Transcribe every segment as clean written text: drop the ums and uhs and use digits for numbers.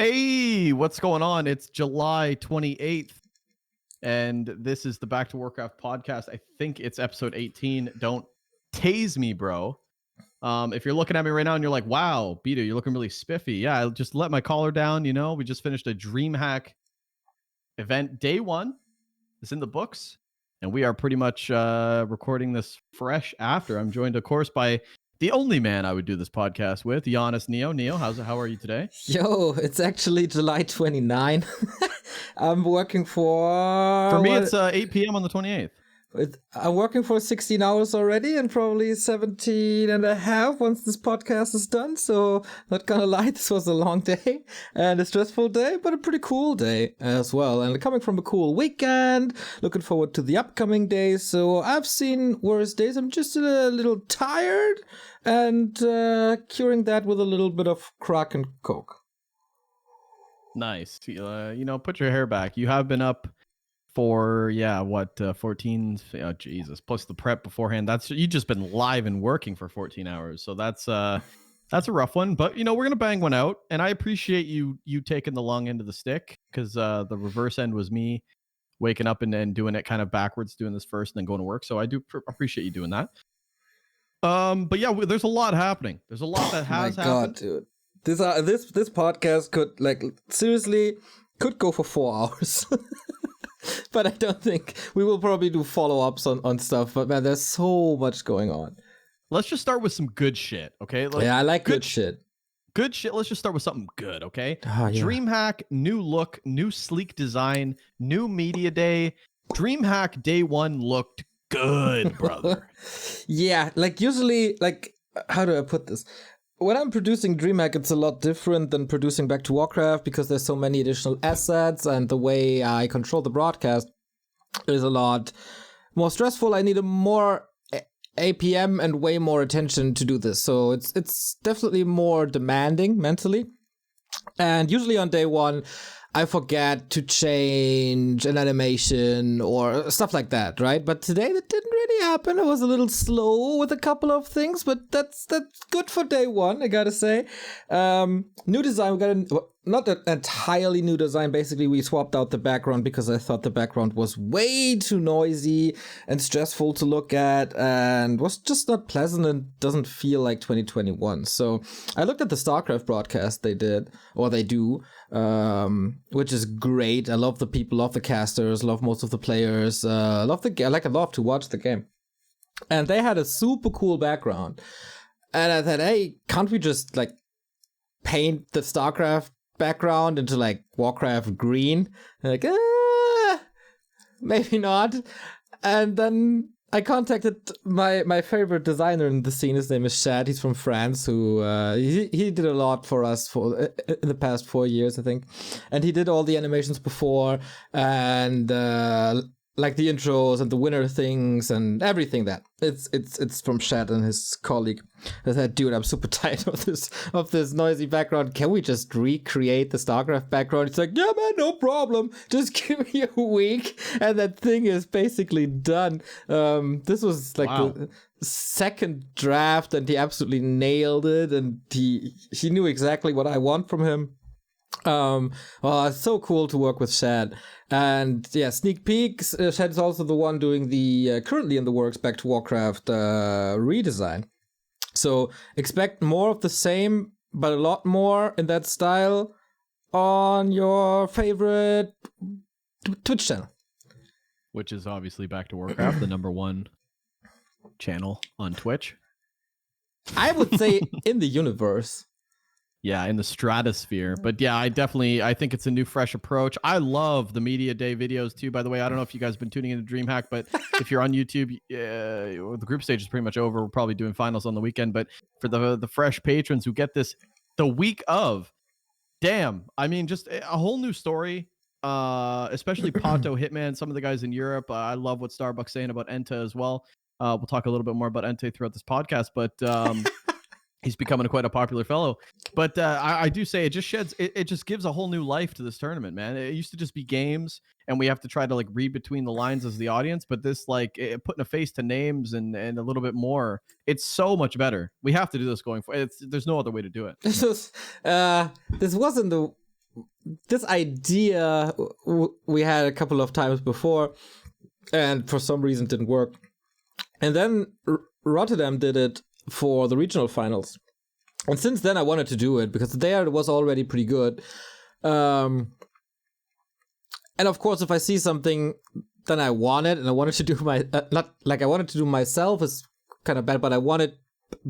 Hey, what's going on? It's July 28th, and this is the Back to Warcraft podcast. I think it's episode 18. Don't tase me, bro. If you're looking at me right now and you're like, wow, Bidoux, you're looking really spiffy. Yeah, I just let my collar down. You know, we just finished a DreamHack event. Day one is in the books, and we are pretty much recording this fresh after. I'm joined, of course, by the only man I would do this podcast with, Giannis Neo. Neo, how are you today? Yo, it's actually July 29. I'm working for... For me, it's 8 p.m. on the 28th. I'm working for 16 hours already and probably 17 and a half once this podcast is done. So, not gonna lie, this was a long day and a stressful day, but a pretty cool day as well. And coming from a cool weekend, looking forward to the upcoming days. So, I've seen worse days. I'm just a little tired and curing that with a little bit of crack and coke. Nice. Put your hair back. You have been up for 14 Jesus, plus the prep beforehand. You've just been live and working for 14 hours, so that's a rough one, but we're gonna bang one out, and I appreciate you taking the long end of the stick, because the reverse end was me waking up and then doing it kind of backwards, doing this first and then going to work. So I do appreciate you doing that. But yeah, there's a lot happening. There's a lot that has happened. God, dude, this podcast could seriously go for 4 hours. But I don't think we will probably do follow-ups on stuff. But man, there's so much going on. Let's just start with some good shit, okay? I like good shit. Good shit. Let's just start with something good, okay? Yeah. DreamHack, new look, new sleek design, new media day. DreamHack day one looked good, brother. Yeah, usually, how do I put this? When I'm producing DreamHack, it's a lot different than producing Back2Warcraft because there's so many additional assets, and the way I control the broadcast is a lot more stressful. I need a more APM and way more attention to do this. So it's definitely more demanding mentally. And usually on day one, I forget to change an animation or stuff like that, right? But today that didn't really happen. I was a little slow with a couple of things, but that's good for day one, I gotta say. New design, we got not an entirely new design. Basically, we swapped out the background because I thought the background was way too noisy and stressful to look at and was just not pleasant and doesn't feel like 2021. So I looked at the StarCraft broadcast they do, which is great. I love the people, love the casters, love most of the players, love to watch the game. And they had a super cool background. And I thought, hey, can't we just paint the StarCraft background into Warcraft green? Maybe not. And then I contacted my favorite designer in the scene. His name is Shad. He's from France. Who he did a lot for us in the past 4 years, I think. And he did all the animations before, and the intros and the winner things and everything. That it's from Shad and his colleague. I said, dude, I'm super tired of this noisy background. Can we just recreate the StarCraft background? It's like, yeah, man, no problem. Just give me a week, and that thing is basically done. This was wow. The second draft, and he absolutely nailed it, and he knew exactly what I want from him. It's so cool to work with Shad. And yeah, sneak peeks. Shad is also the one doing the currently in the works Back2Warcraft redesign. So expect more of the same, but a lot more in that style on your favorite Twitch channel, which is obviously Back2Warcraft, the number one channel on Twitch. I would say in the universe. Yeah, in the stratosphere. But yeah, I think it's a new, fresh approach. I love the Media Day videos too, by the way. I don't know if you guys have been tuning into DreamHack, but if you're on YouTube, the group stage is pretty much over. We're probably doing finals on the weekend. But for the fresh patrons who get this the week of, damn, I mean, just a whole new story. Especially Pato, Hitman, some of the guys in Europe. I love what Starbucks saying about EnTe as well. We'll talk a little bit more about EnTe throughout this podcast, but he's becoming quite a popular fellow. But I do say it just gives a whole new life to this tournament, man. It used to just be games, and we have to try to read between the lines as the audience. But this putting a face to names and a little bit more, it's so much better. We have to do this going forward. There's no other way to do it. This wasn't the this idea we had a couple of times before, and for some reason didn't work. And then Rotterdam did it for the regional finals. And since then I wanted to do it because there it was already pretty good. And of course, if I see something, then I want it, and I wanted to do not like I wanted to do myself is kind of bad, but I wanted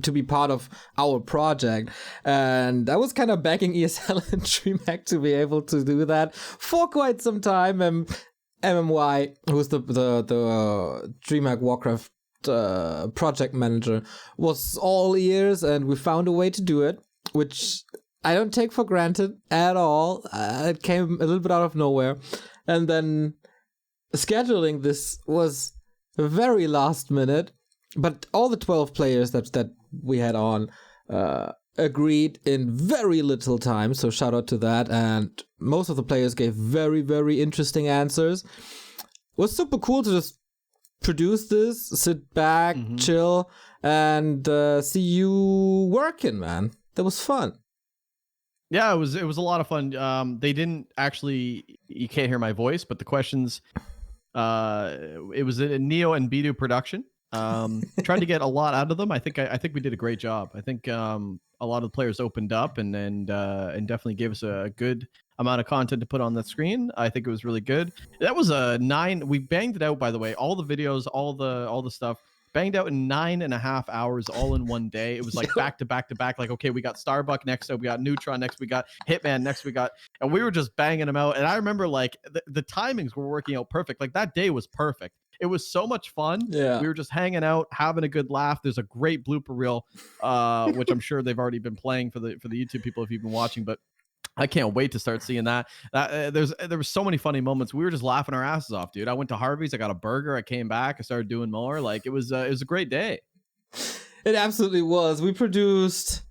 to be part of our project. And I was kind of begging ESL and DreamHack to be able to do that for quite some time. MMY, who's the DreamHack Warcraft project manager, was all ears, and we found a way to do it, which I don't take for granted at all. It came a little bit out of nowhere. And then scheduling this was very last minute, but all the 12 players that we had on agreed in very little time, so shout out to that. And most of the players gave very, very interesting answers. It was super cool to just produce this, sit back, chill, and see you working, man. That was fun. Yeah, it was a lot of fun. They didn't actually, you can't hear my voice, but the questions, it was a Neo and Bidoux production. Tried to get a lot out of them. I think we did a great job. I think a lot of the players opened up and definitely gave us a good amount of content to put on the screen. I think it was really good. That was a 9. We banged it out, by the way. All the videos, all the stuff. Banged out in 9.5 hours, all in one day. It was like back to back to back. Like, okay, we got Starbuck next, we got Neutron next, we got Hitman next, and we were just banging them out. And I remember like the timings were working out perfect. Like that day was perfect. It was so much fun. Yeah, we were just hanging out, having a good laugh. There's a great blooper reel, which I'm sure they've already been playing for the YouTube people if you've been watching, but I can't wait to start seeing that. There were so many funny moments. We were just laughing our asses off, dude. I went to Harvey's. I got a burger. I came back. I started doing more. Like it was a great day. It absolutely was. We produced,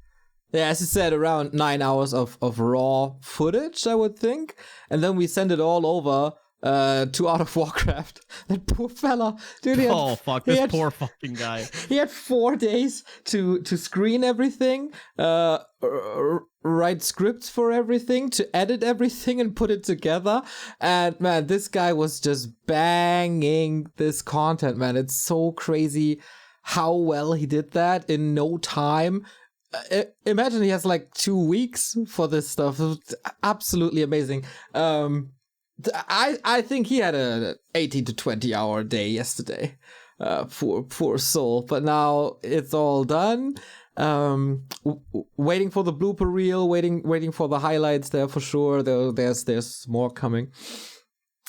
as you said, around 9 hours of raw footage, I would think, and then we sent it all over to Out of Warcraft. That poor fella, dude. This poor fucking guy. He had 4 days to screen everything, write scripts for everything, to edit everything and put it together. And man, this guy was just banging this content, man. It's so crazy how well he did that in no time. Imagine he has like 2 weeks for this stuff. It was absolutely amazing. I think he had a 18 to 20 hour day yesterday. Poor soul. But now it's all done. Waiting for the blooper reel, waiting for the highlights there for sure. There's more coming.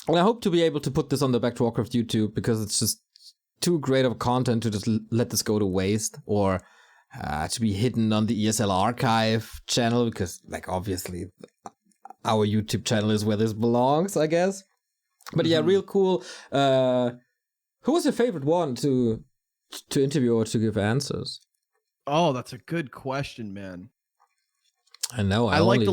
And I hope to be able to put this on the Back2Warcraft YouTube, because it's just too great of content to just let this go to waste, or to be hidden on the ESL archive channel, because like obviously our YouTube channel is where this belongs, I guess. But yeah, real cool. Who was your favorite one to interview or to give answers? Oh, that's a good question, man. I know. I liked a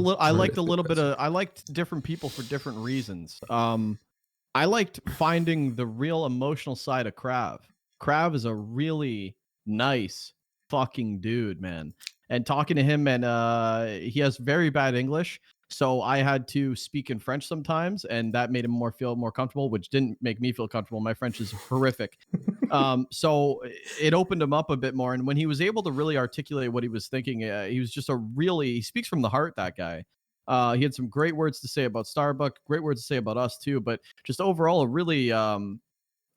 little bit of. I liked different people for different reasons. I liked finding the real emotional side of Krav. Krav is a really nice fucking dude, man. And talking to him, and he has very bad English, so I had to speak in French sometimes, and that made him feel more comfortable, which didn't make me feel comfortable. My French is horrific. So it opened him up a bit more. And when he was able to really articulate what he was thinking, he was just he speaks from the heart, that guy. He had some great words to say about Starbuck, great words to say about us too, but just overall a really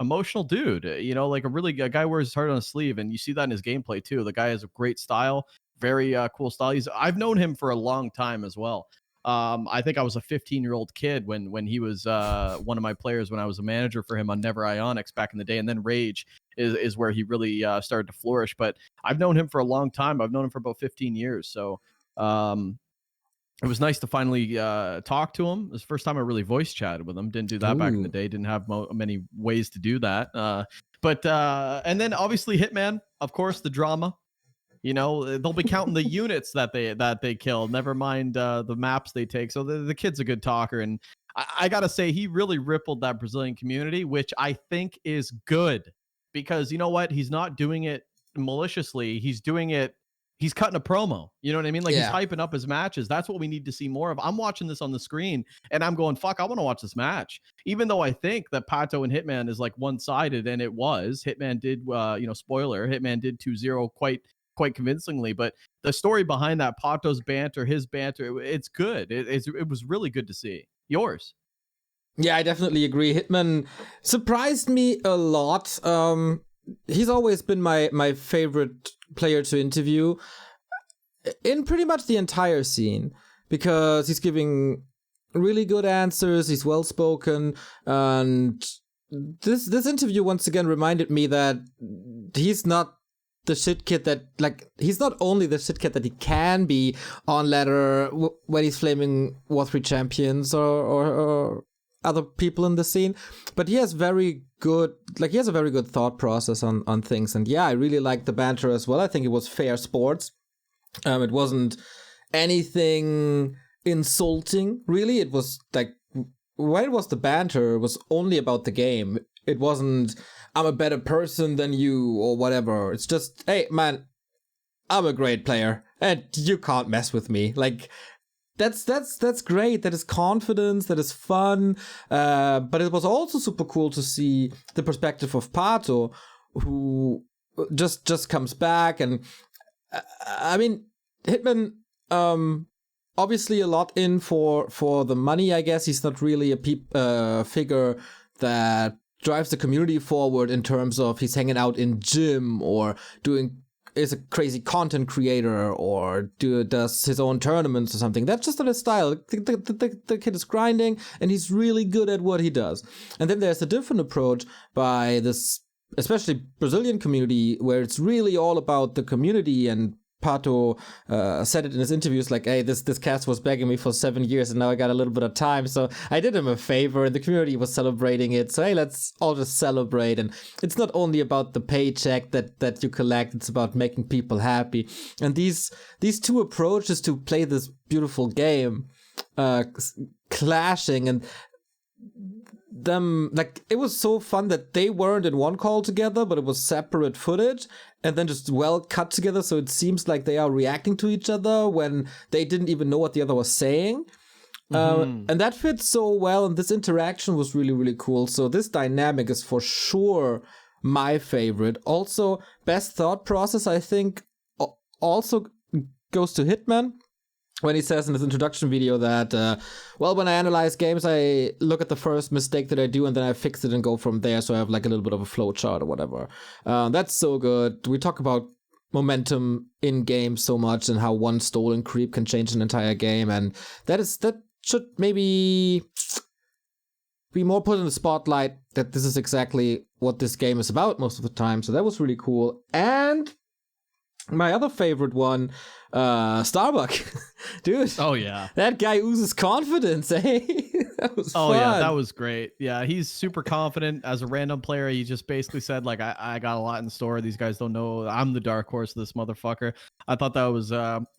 emotional dude, like a guy wears his heart on his sleeve, and you see that in his gameplay too. The guy has a great style, very cool style. I've known him for a long time as well. I think I was a 15-year-old kid when he was one of my players when I was a manager for him on Never Ionics back in the day, and then Rage is where he really started to flourish. But I've known him for a long time. I've known him for about 15 years. So it was nice to finally talk to him. It was the first time I really voice chatted with him. Didn't do that back in the day. Didn't have many ways to do that. But and then obviously Hitman, of course, the drama. They'll be counting the units that they kill. Never mind the maps they take. So the kid's a good talker, and I gotta say he really rippled that Brazilian community, which I think is good, because you know what? He's not doing it maliciously. He's doing it. he's cutting a promo. You know what I mean? Like Yeah. he's hyping up his matches. That's what we need to see more of. I'm watching this on the screen and I'm going, fuck, I want to watch this match. Even though I think that Pato and Hitman is like one-sided, and it was. Hitman did, spoiler, Hitman did 2-0 quite convincingly, but the story behind that, Pato's banter, his banter, it's good. It was really good to see. Yours? Yeah, I definitely agree. Hitman surprised me a lot. He's always been my favorite player to interview in pretty much the entire scene, because he's giving really good answers, he's well spoken, and this interview once again reminded me that he's not the shit kid that, like, he's not only the shit kid that he can be on ladder when he's flaming War 3 champions or other people in the scene, but he has a very good thought process on things. And yeah, I really liked the banter as well. I think it was fair sports. It wasn't anything insulting, really. It was like, when it was the banter, it was only about the game. It wasn't, I'm a better person than you or whatever. It's just, hey man, I'm a great player and you can't mess with me. Like, that's great. That is confidence. That is fun. But it was also super cool to see the perspective of Pato, who just comes back. And I mean, Hitman, obviously a lot in for the money, I guess. He's not really a figure that drives the community forward in terms of he's hanging out in gym or is a crazy content creator or does his own tournaments or something. That's just not his style. The kid is grinding and he's really good at what he does. And then there's a different approach by this, especially Brazilian community, where it's really all about the community. And Pato said it in his interviews, like, hey, this cast was begging me for 7 years and now I got a little bit of time, so I did him a favor, and the community was celebrating it, so hey, let's all just celebrate. And it's not only about the paycheck that you collect, it's about making people happy. And these two approaches to play this beautiful game clashing, and them, like, it was so fun that they weren't in one call together, but it was separate footage and then just well cut together, so it seems like they are reacting to each other when they didn't even know what the other was saying. And that fits so well, and this interaction was really, really cool. So this dynamic is for sure my favorite. Also, best thought process, I think, also goes to Hitman, when he says in his introduction video that, when I analyze games, I look at the first mistake that I do and then I fix it and go from there, so I have like a little bit of a flow chart or whatever. That's so good. We talk about momentum in games so much and how one stolen creep can change an entire game, and that should maybe be more put in the spotlight, that this is exactly what this game is about most of the time. So that was really cool. And my other favorite one, Starbuck. Dude. Oh, yeah. That guy oozes confidence, eh? That was fun. Oh, yeah, that was great. Yeah, he's super confident. As a random player, he just basically said, like, I got a lot in store. These guys don't know I'm the dark horse of this motherfucker. I thought that was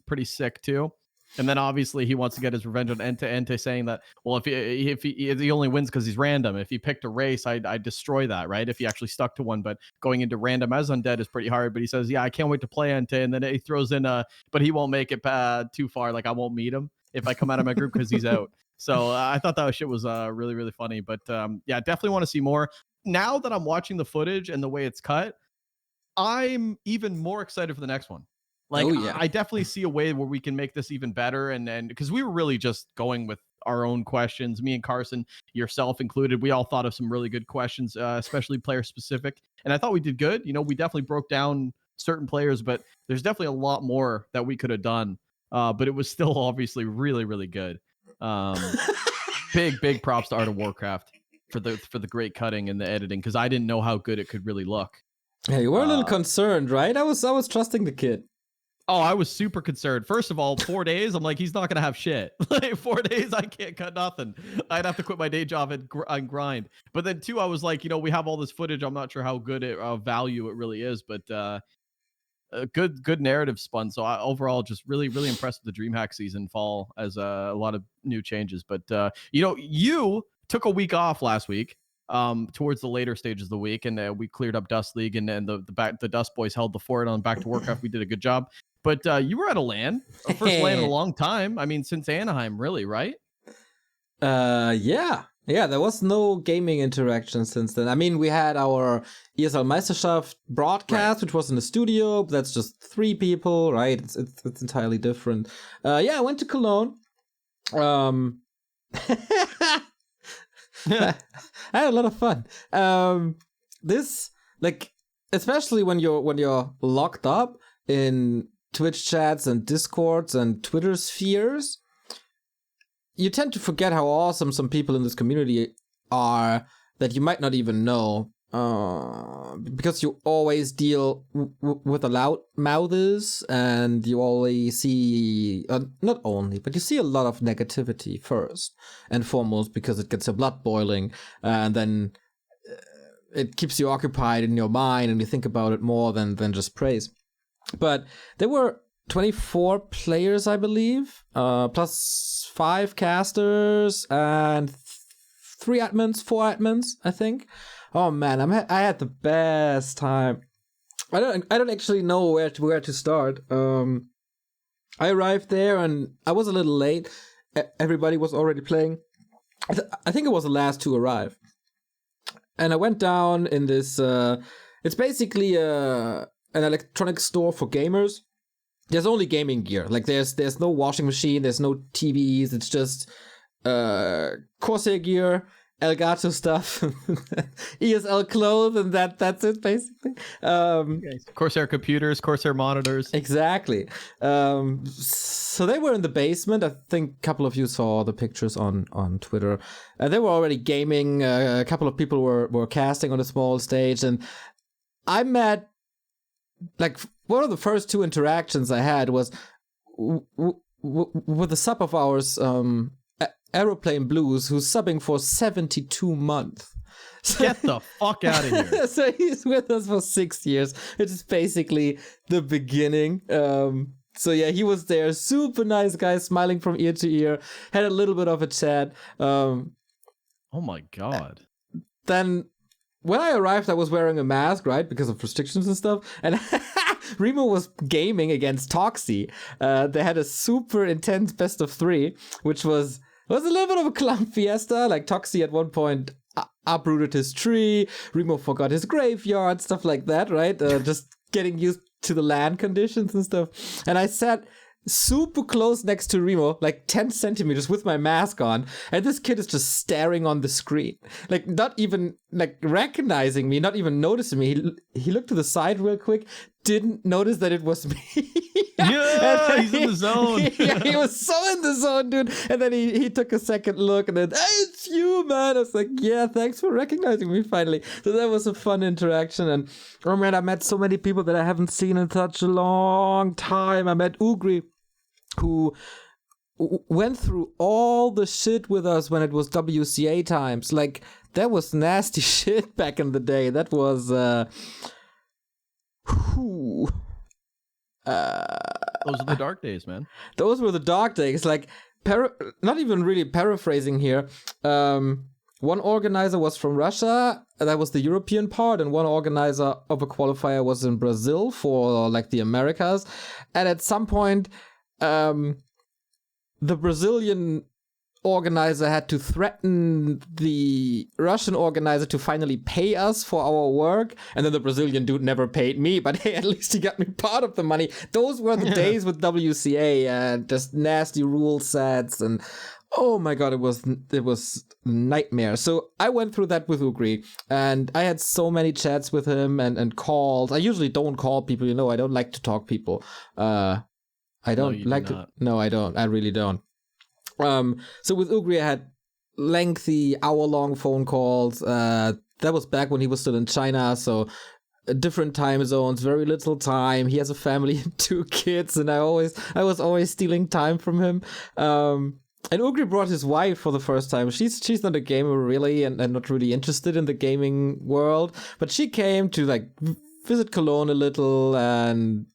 pretty sick, too. And then obviously he wants to get his revenge on EnTe saying that, well, if he only wins because he's random. If he picked a race, I'd destroy that, right? If he actually stuck to one. But going into random as undead is pretty hard. But he says, yeah, I can't wait to play EnTe. And then he throws in but he won't make it too far. Like, I won't meet him if I come out of my group because he's out. So I thought that shit was really, really funny. But yeah, definitely want to see more. Now that I'm watching the footage and the way it's cut, I'm even more excited for the next one. Like, oh, yeah. I definitely see a way where we can make this even better. And because we were really just going with our own questions, me and Carson, yourself included, we all thought of some really good questions, especially player specific. And I thought we did good. You know, we definitely broke down certain players, but there's definitely a lot more that we could have done. But it was still obviously really, really good. Big props to Art of Warcraft for the great cutting and the editing, because I didn't know how good it could really look. Hey, you were a little concerned, right? I was trusting the kid. Oh, I was super concerned. First of all, 4 days, I'm like, he's not going to have shit. Like, 4 days, I can't cut nothing. I'd have to quit my day job and grind. But then, two, I was like, you know, we have all this footage. I'm not sure how good value it really is, but a good narrative spun. So overall, just really, really impressed with the DreamHack season fall, as a lot of new changes. But, you know, you took a week off last week. towards the later stages of the week, and we cleared up Dust League, and the Dust Boys held the fort on Back to Warcraft. We did a good job. But you were at a LAN, first LAN in a long time. I mean, since Anaheim, really, right? Yeah. Yeah, there was no gaming interaction since then. I mean, we had our ESL Meisterschaft broadcast, right, which was in the studio, but that's just 3 people, right? It's entirely different. Yeah, I went to Cologne. I had a lot of fun. This, like, especially when you're locked up in Twitch chats and Discords and Twitter spheres, you tend to forget how awesome some people in this community are that you might not even know, because you always deal with the loud mouthers, and you always see, not only, but you see a lot of negativity first and foremost, because it gets your blood boiling, and then it keeps you occupied in your mind, and you think about it more than just praise. But there were 24 players, I believe, plus 5 casters and 4 admins, I think. Oh man, I had the best time. I don't actually know where to start. I arrived there and I was a little late. Everybody was already playing. I think it was the last to arrive. And I went down in this. It's basically an electronic store for gamers. There's only gaming gear. Like there's no washing machine, there's no TVs. It's just CORSAIR gear, Elgato stuff, ESL clothes, and that's it basically. CORSAIR computers, CORSAIR monitors. Exactly. So they were in the basement. I think a couple of you saw the pictures on Twitter. They were already gaming. A couple of people were casting on a small stage, and I met, like, one of the first 2 interactions I had was with a sub of ours, Aeroplane Blues, who's subbing for 72 months. Get the fuck out of here. So he's with us for 6 years, which is basically the beginning. So yeah, he was there, super nice guy, smiling from ear to ear, had a little bit of a chat. Oh my god. Then when I arrived, I was wearing a mask, right, because of restrictions and stuff, and Remo was gaming against Toxie. They had a super intense best of 3, which was a little bit of a clown fiesta. Like, Toxie at one point uprooted his tree, Remo forgot his graveyard, stuff like that, right? Just getting used to the land conditions and stuff. And I sat super close next to Remo, like 10 centimeters with my mask on, and this kid is just staring on the screen, like not even like recognizing me, not even noticing me. He looked to the side real quick, didn't notice that it was me. Yeah, he's in the zone. Yeah, he was so in the zone, dude. And then he took a second look, and then, hey, it's you, man. I was like, yeah, thanks for recognizing me finally. So that was a fun interaction. And oh man, I met so many people that I haven't seen in such a long time. I met Ugri, who went through all the shit with us when it was WCA times. Like, that was nasty shit back in the day. That was those are the dark days, man. Those were the dark days. Like, not even really paraphrasing here. One organizer was from Russia, that was the European part, and one organizer of a qualifier was in Brazil for, like, the Americas. And at some point, the Brazilian organizer had to threaten the Russian organizer to finally pay us for our work, and then the Brazilian dude never paid me, but hey, at least he got me part of the money. Those were the days with WCA, and just nasty rule sets, and oh my god, it was nightmare. So I went through that with Ugri, and I had so many chats with him and calls. I usually don't call people, you know, I don't like to talk people. I don't like to. No, I don't. I really don't. So with Ugri, I had lengthy hour-long phone calls. That was back when he was still in China, so different time zones, very little time. He has a family and 2 kids, and I was always stealing time from him. And Ugri brought his wife for the first time. She's not a gamer really, and not really interested in the gaming world, but she came to, like, visit Cologne a little, and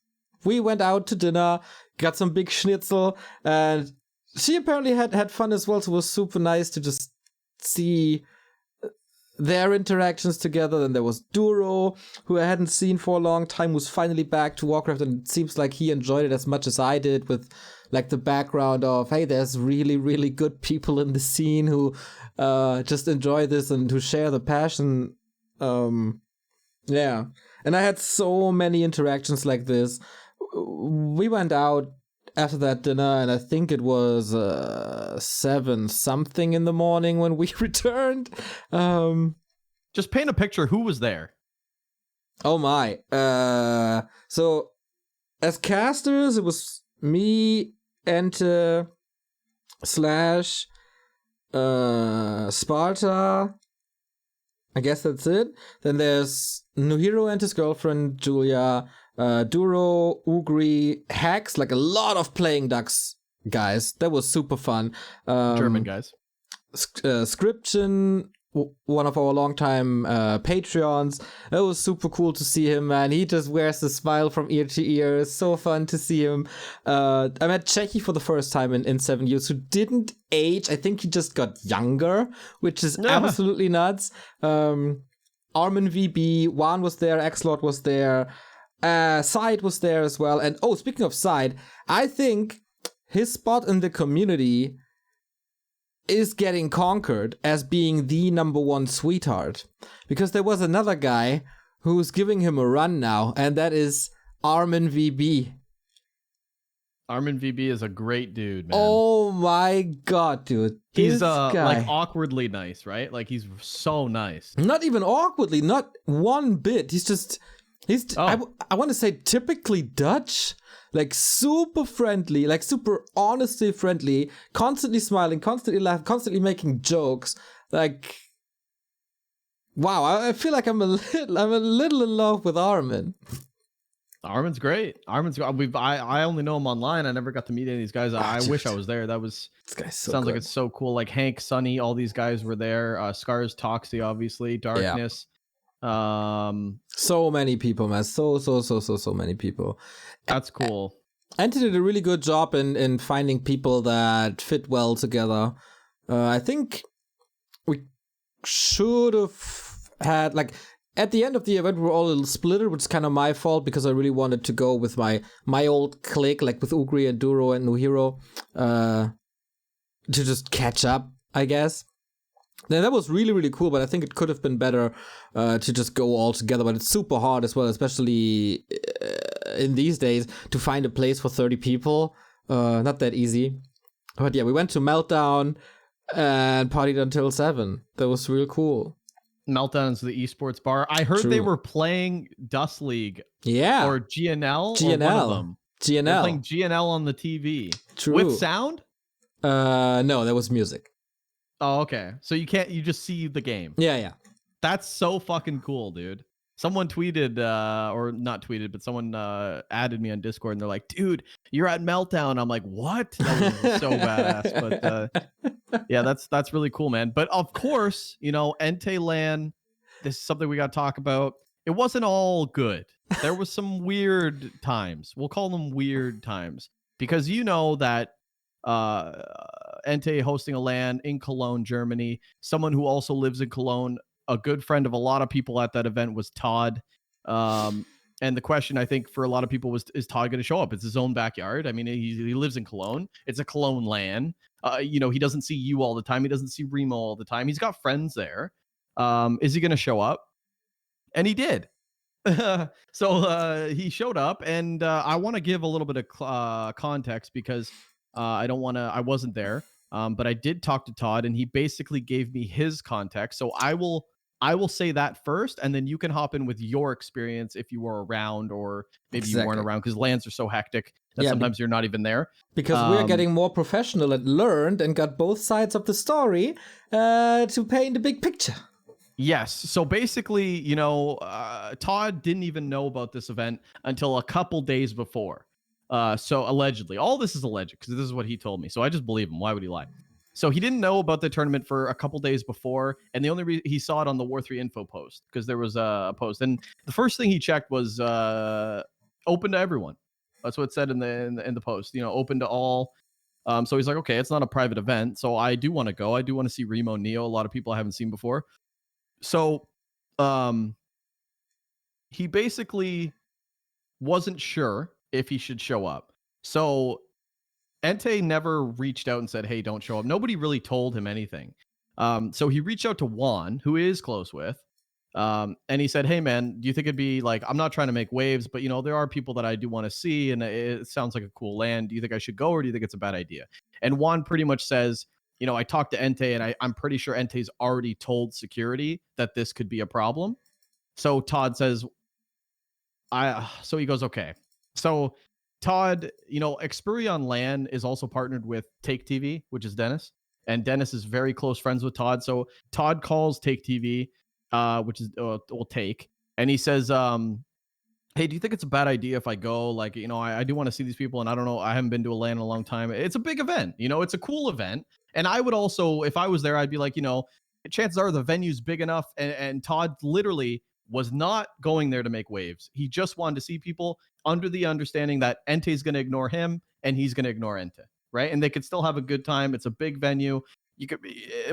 we went out to dinner, got some big schnitzel, and she apparently had fun as well. So it was super nice to just see their interactions together. Then there was Duro, who I hadn't seen for a long time, who's finally back to Warcraft, and it seems like he enjoyed it as much as I did, with like the background of, hey, there's really, really good people in the scene who just enjoy this and who share the passion. Yeah. And I had so many interactions like this. We went out after that dinner, and I think it was 7 something in the morning when we returned. Just paint a picture. Who was there? Oh my. So as casters, it was me, EnTe, Slash, Sparta. I guess that's it. Then there's Nuhiro and his girlfriend, Julia, Duro, Ugri, Hacks, like a lot of Playing Ducks guys. That was super fun. German guys. Scription, one of our longtime Patreons. It was super cool to see him, man. He just wears a smile from ear to ear. It's so fun to see him. I met Checky for the first time in 7 years, who didn't age. I think he just got younger, which is absolutely nuts. Armin VB, Juan was there, Xlord was there, Side was there as well. And oh, speaking of Side, I think his spot in the community is getting conquered as being the #1 sweetheart, because there was another guy who's giving him a run now, and that is Armin VB. Armin VB is a great dude, man. Oh my god, dude. He's like awkwardly nice, right? Like he's so nice. Not even awkwardly, not one bit. I want to say typically Dutch. Like super friendly, like super honestly friendly, constantly smiling, constantly laughing, constantly making jokes. Like, wow, I feel like I'm a little in love with Armin. Armin's great. I only know him online. I never got to meet any of these guys. I wish I was there. This guy's so sounds good. Like it's so cool. Like Hank, Sunny, all these guys were there. Scars, Toxie, obviously, Darkness. Yeah. So many people, man. So many people. That's cool. EnTe did a really good job in finding people that fit well together. I think we should have had, like, at the end of the event, we were all a little splitted, which is kind of my fault, because I really wanted to go with my old clique, like with Ugri and Duro and Nuhiro, to just catch up, I guess. Now, that was really, really cool, but I think it could have been better to just go all together. But it's super hard as well, especially in these days, to find a place for 30 people. Not that easy. But yeah, we went to Meltdown and partied until 7. That was real cool. Meltdown's the esports bar. I heard they were playing Dust League. Yeah. Or GNL. GNL. Or one of them. GNL. They're playing GNL on the TV. True. With sound? No, that was music. Oh, okay. So you just see the game. Yeah. That's so fucking cool, dude. Someone tweeted, or not tweeted, but someone added me on Discord, and they're like, dude, you're at Meltdown. I'm like, what? That was so badass. But yeah, that's really cool, man. But of course, EnTe LAN, this is something we got to talk about. It wasn't all good. There was some weird times. We'll call them weird times, because that EnTe hosting a LAN in Cologne, Germany. Someone who also lives in Cologne, a good friend of a lot of people at that event, was ToD. And the question, I think, for a lot of people was, is ToD going to show up? It's his own backyard. I mean, he lives in Cologne. It's a Cologne LAN. He doesn't see you all the time. He doesn't see Remo all the time. He's got friends there. Is he going to show up? And he did. So he showed up, and I want to give a little bit of context, because I wasn't there, but I did talk to ToD, and he basically gave me his context. So I will say that first, and then you can hop in with your experience if you were around, or maybe you weren't around, because LANs are so hectic that sometimes you're not even there. Because we're getting more professional and learned and got both sides of the story to paint the big picture. Yes. So basically, ToD didn't even know about this event until a couple days before. So allegedly, all this is alleged, because this is what he told me. So I just believe him. Why would he lie? So he didn't know about the tournament for a couple days before, and the only reason he saw it on the War 3 info post, because there was a post, and the first thing he checked was open to everyone. That's what it said in the post. Open to all. So he's like, okay, it's not a private event, so I do want to go. I do want to see Remo Neo. A lot of people I haven't seen before. So, he basically wasn't sure if he should show up. So EnTe never reached out and said, "Hey, don't show up." Nobody really told him anything. So he reached out to Juan, who he is close with, and he said, "Hey, man, do you think it'd be like, I'm not trying to make waves, but there are people that I do want to see, and it sounds like a cool land. Do you think I should go, or do you think it's a bad idea?" And Juan pretty much says, I talked to EnTe, and I'm pretty sure EnTe's already told security that this could be a problem. So ToD says, so he goes, okay. So ToD, Xperion LAN is also partnered with Take TV, which is Dennis. And Dennis is very close friends with ToD. So ToD calls Take TV, which is Take. And he says, hey, do you think it's a bad idea if I go? Like, I do want to see these people. And I don't know, I haven't been to a LAN in a long time. It's a big event. It's a cool event. And I would also, if I was there, I'd be like, chances are the venue's big enough. And ToD literally was not going there to make waves. He just wanted to see people under the understanding that EnTe's going to ignore him and he's going to ignore EnTe, right? And they could still have a good time. It's a big venue. You could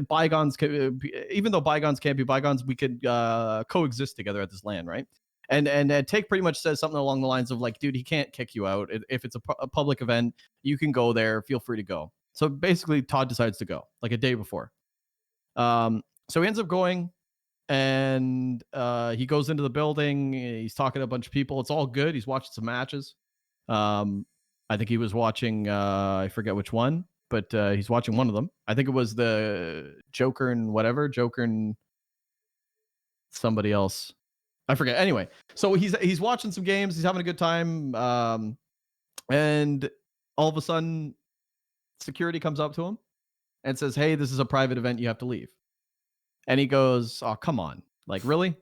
bygones, even though bygones can't be bygones, we could coexist together at this LAN, right? And Take pretty much says something along the lines of like, dude, he can't kick you out. If it's a public event, you can go there. Feel free to go. So basically, ToD decides to go like a day before. So he ends up going. And he goes into the building. He's talking to a bunch of people. It's all good. He's watching some matches. I think he was watching, I forget which one, but he's watching one of them. I think it was the Joker and somebody else. I forget. Anyway, so he's watching some games. He's having a good time. And all of a sudden, security comes up to him and says, "Hey, this is a private event. You have to leave." And he goes, "Oh, come on. Like, really?"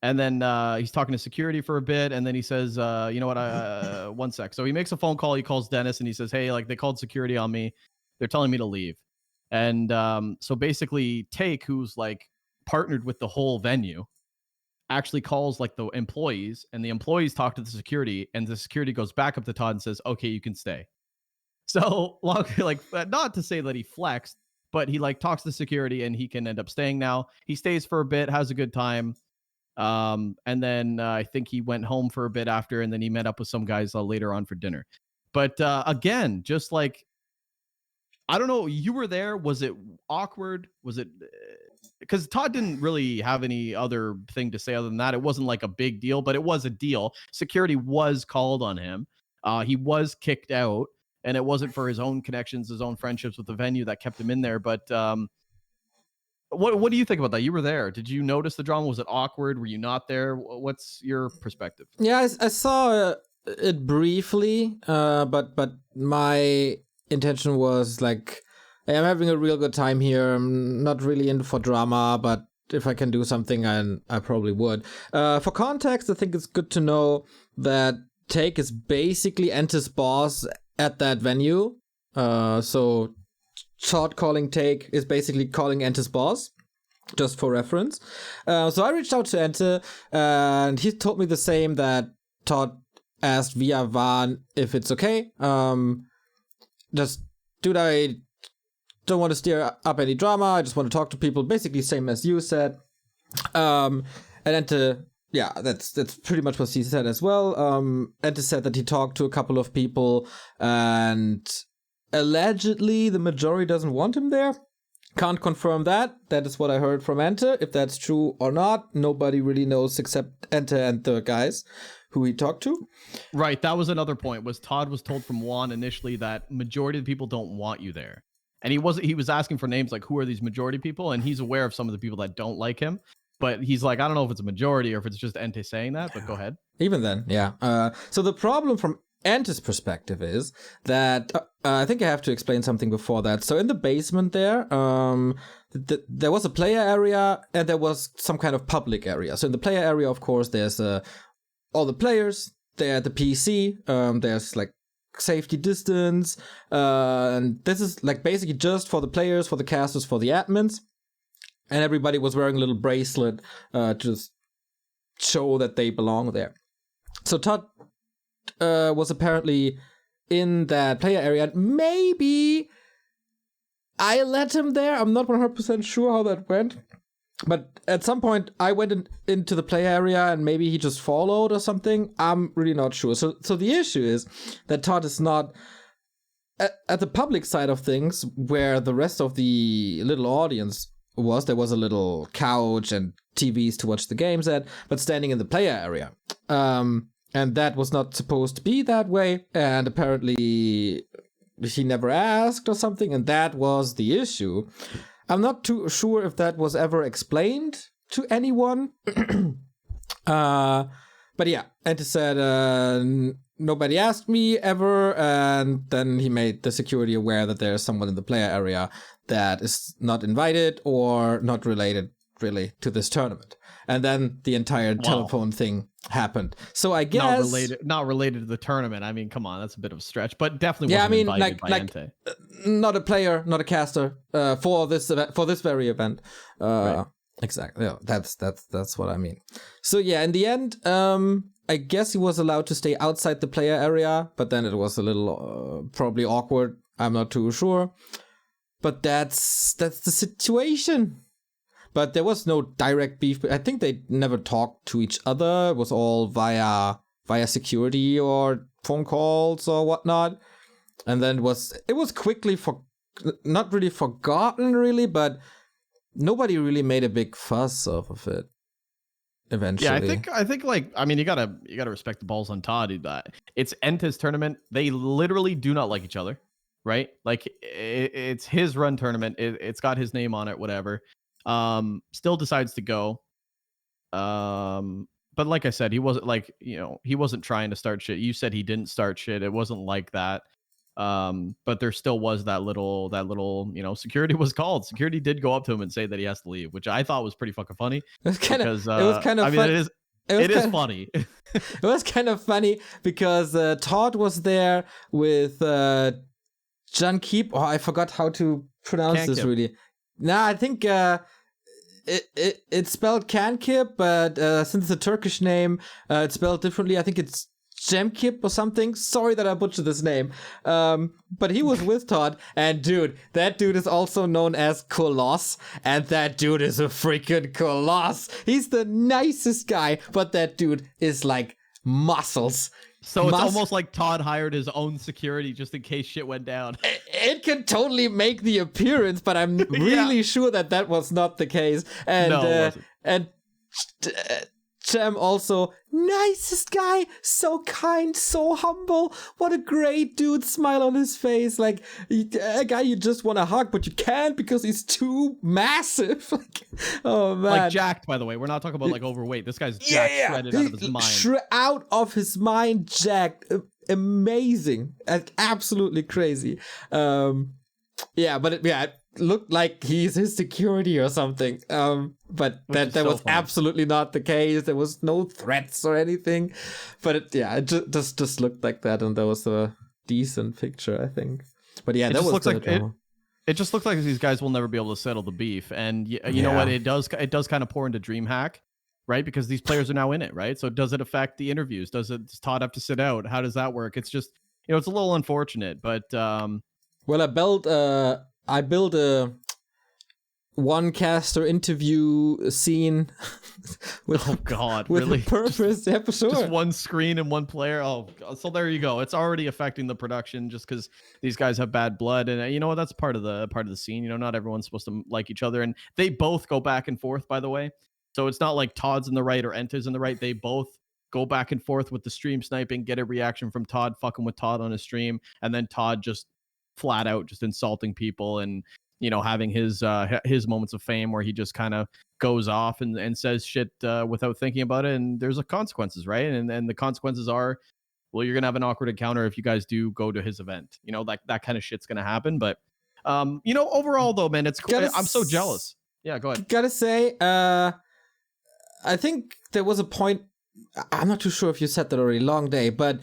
And then he's talking to security for a bit. And then he says, you know what? One sec. So he makes a phone call. He calls Dennis and he says, "Hey, like they called security on me. They're telling me to leave." And so basically Take, who's like partnered with the whole venue, actually calls like the employees, and the employees talk to the security, and the security goes back up to ToD and says, "Okay, you can stay." So like, not to say that he flexed, but he like talks to security and he can end up staying now. He stays for a bit, has a good time. And then I think he went home for a bit after, and then he met up with some guys later on for dinner. But again, just like, I don't know, you were there. Was it awkward? Was it because ToD didn't really have any other thing to say other than that? It wasn't like a big deal, but it was a deal. Security was called on him. He was kicked out. And it wasn't for his own connections, his own friendships with the venue that kept him in there. But what do you think about that? You were there. Did you notice the drama? Was it awkward? Were you not there? What's your perspective? Yeah, I saw it briefly, but my intention was like, hey, I'm having a real good time here. I'm not really in for drama, but if I can do something, I probably would. For context, I think it's good to know that Take is basically EnTe's boss at that venue. So ToD calling Take is basically calling EnTe's boss, just for reference. So I reached out to EnTe, and he told me the same, that ToD asked via Van if it's okay. Just, dude, I don't want to stir up any drama. I just want to talk to people. Basically, same as you said. And EnTe, yeah, that's pretty much what he said as well. EnTe said that he talked to a couple of people, and allegedly the majority doesn't want him there. Can't confirm that. That is what I heard from EnTe. If that's true or not, nobody really knows except EnTe and the guys who he talked to. Right, that was another point. Was ToD was told from Juan initially that majority of the people don't want you there, and he was asking for names like, who are these majority people, and he's aware of some of the people that don't like him. But he's like, I don't know if it's a majority or if it's just EnTe saying that, but go ahead. Even then, yeah. So the problem from EnTe's perspective is that, I think I have to explain something before that. So in the basement there, there was a player area and there was some kind of public area. So in the player area, of course, there's all the players, they're at the PC, there's like safety distance, and this is like basically just for the players, for the casters, for the admins. And everybody was wearing a little bracelet to just show that they belong there. So ToD was apparently in that player area. Maybe I let him there. I'm not 100% sure how that went. But at some point, I went into the play area and maybe he just followed or something. I'm really not sure. So the issue is that ToD is not at the public side of things, where the rest of the little audience was. There was a little couch and TVs to watch the games at, but standing in the player area. And that was not supposed to be that way. And apparently he never asked or something, and that was the issue. I'm not too sure if that was ever explained to anyone. But yeah, EnTe said, nobody asked me ever, and then he made the security aware that there's someone in the player area that is not invited or not related really to this tournament. And then the entire telephone thing happened. So I guess not related to the tournament. I mean, come on, that's a bit of a stretch, but definitely wasn't invited by EnTe. Not a player, not a caster for this event, for this very event. Right. Exactly. Yeah, that's what I mean. So yeah, in the end, I guess he was allowed to stay outside the player area, but then it was a little probably awkward. I'm not too sure, but that's the situation. But there was no direct beef. I think they never talked to each other. It was all via security or phone calls or whatnot. And then it was quickly not really forgotten really, but nobody really made a big fuss off of it. Eventually, yeah, I think like, I mean, you gotta respect the balls on ToD. It's EnTe's tournament. They literally do not like each other, right? Like it's his run tournament. It's got his name on it, whatever. Still decides to go. But like I said, he wasn't like, he wasn't trying to start shit. You said he didn't start shit. It wasn't like that. But there still was that little, security was called. Security did go up to him and say that he has to leave, which I thought was pretty fucking funny. It was kind of funny. It is funny. It was kind of funny because ToD was there with John Keep. Oh, I forgot how to pronounce this really. Nah, I think it's spelled Kankip, but since it's a Turkish name, it's spelled differently. I think it's Jemkip or something. Sorry that I butchered this name. But he was with ToD, and dude, that dude is also known as Coloss, and that dude is a freaking Coloss. He's the nicest guy, but that dude is like muscles. So it's almost like ToD hired his own security just in case shit went down. It can totally make the appearance, but I'm really sure that was not the case. And no, it wasn't. And Cem also, nicest guy, so kind, so humble. What a great dude, smile on his face. Like a guy you just want to hug, but you can't because he's too massive. Like, oh man. Like jacked, by the way. We're not talking about like overweight. This guy's jacked, shredded out of his mind. Out of his mind, jacked. Amazing. Absolutely crazy. Yeah, but it looked like he's his security or something. But that was funny. Absolutely not the case. There was no threats or anything. But it just looked like that, and that was a decent picture, I think. But yeah, that was it just looked like these guys will never be able to settle the beef. And you know what? It does kind of pour into DreamHack, right? Because these players are now in it, right? So does it affect the interviews? Does ToD have to sit out? How does that work? It's just, it's a little unfortunate, but well, I built a one caster interview scene with really? a purpose. Just one screen and one player. Oh, so there you go. It's already affecting the production just because these guys have bad blood, and that's part of the scene. Not everyone's supposed to like each other, and they both go back and forth. By the way, so it's not like ToD's in the right or EnTe's in the right. They both go back and forth with the stream sniping, get a reaction from ToD, fucking with ToD on his stream, and then ToD just flat out just insulting people and having his moments of fame where he just kind of goes off and says shit without thinking about it, and there's consequences, right? And the consequences are, well, you're gonna have an awkward encounter if you guys do go to his event. Like that kind of shit's gonna happen. But overall though, man, it's cool. I'm so jealous. Yeah, go ahead. Gotta say, I think there was a point, I'm not too sure if you said that already, long day, but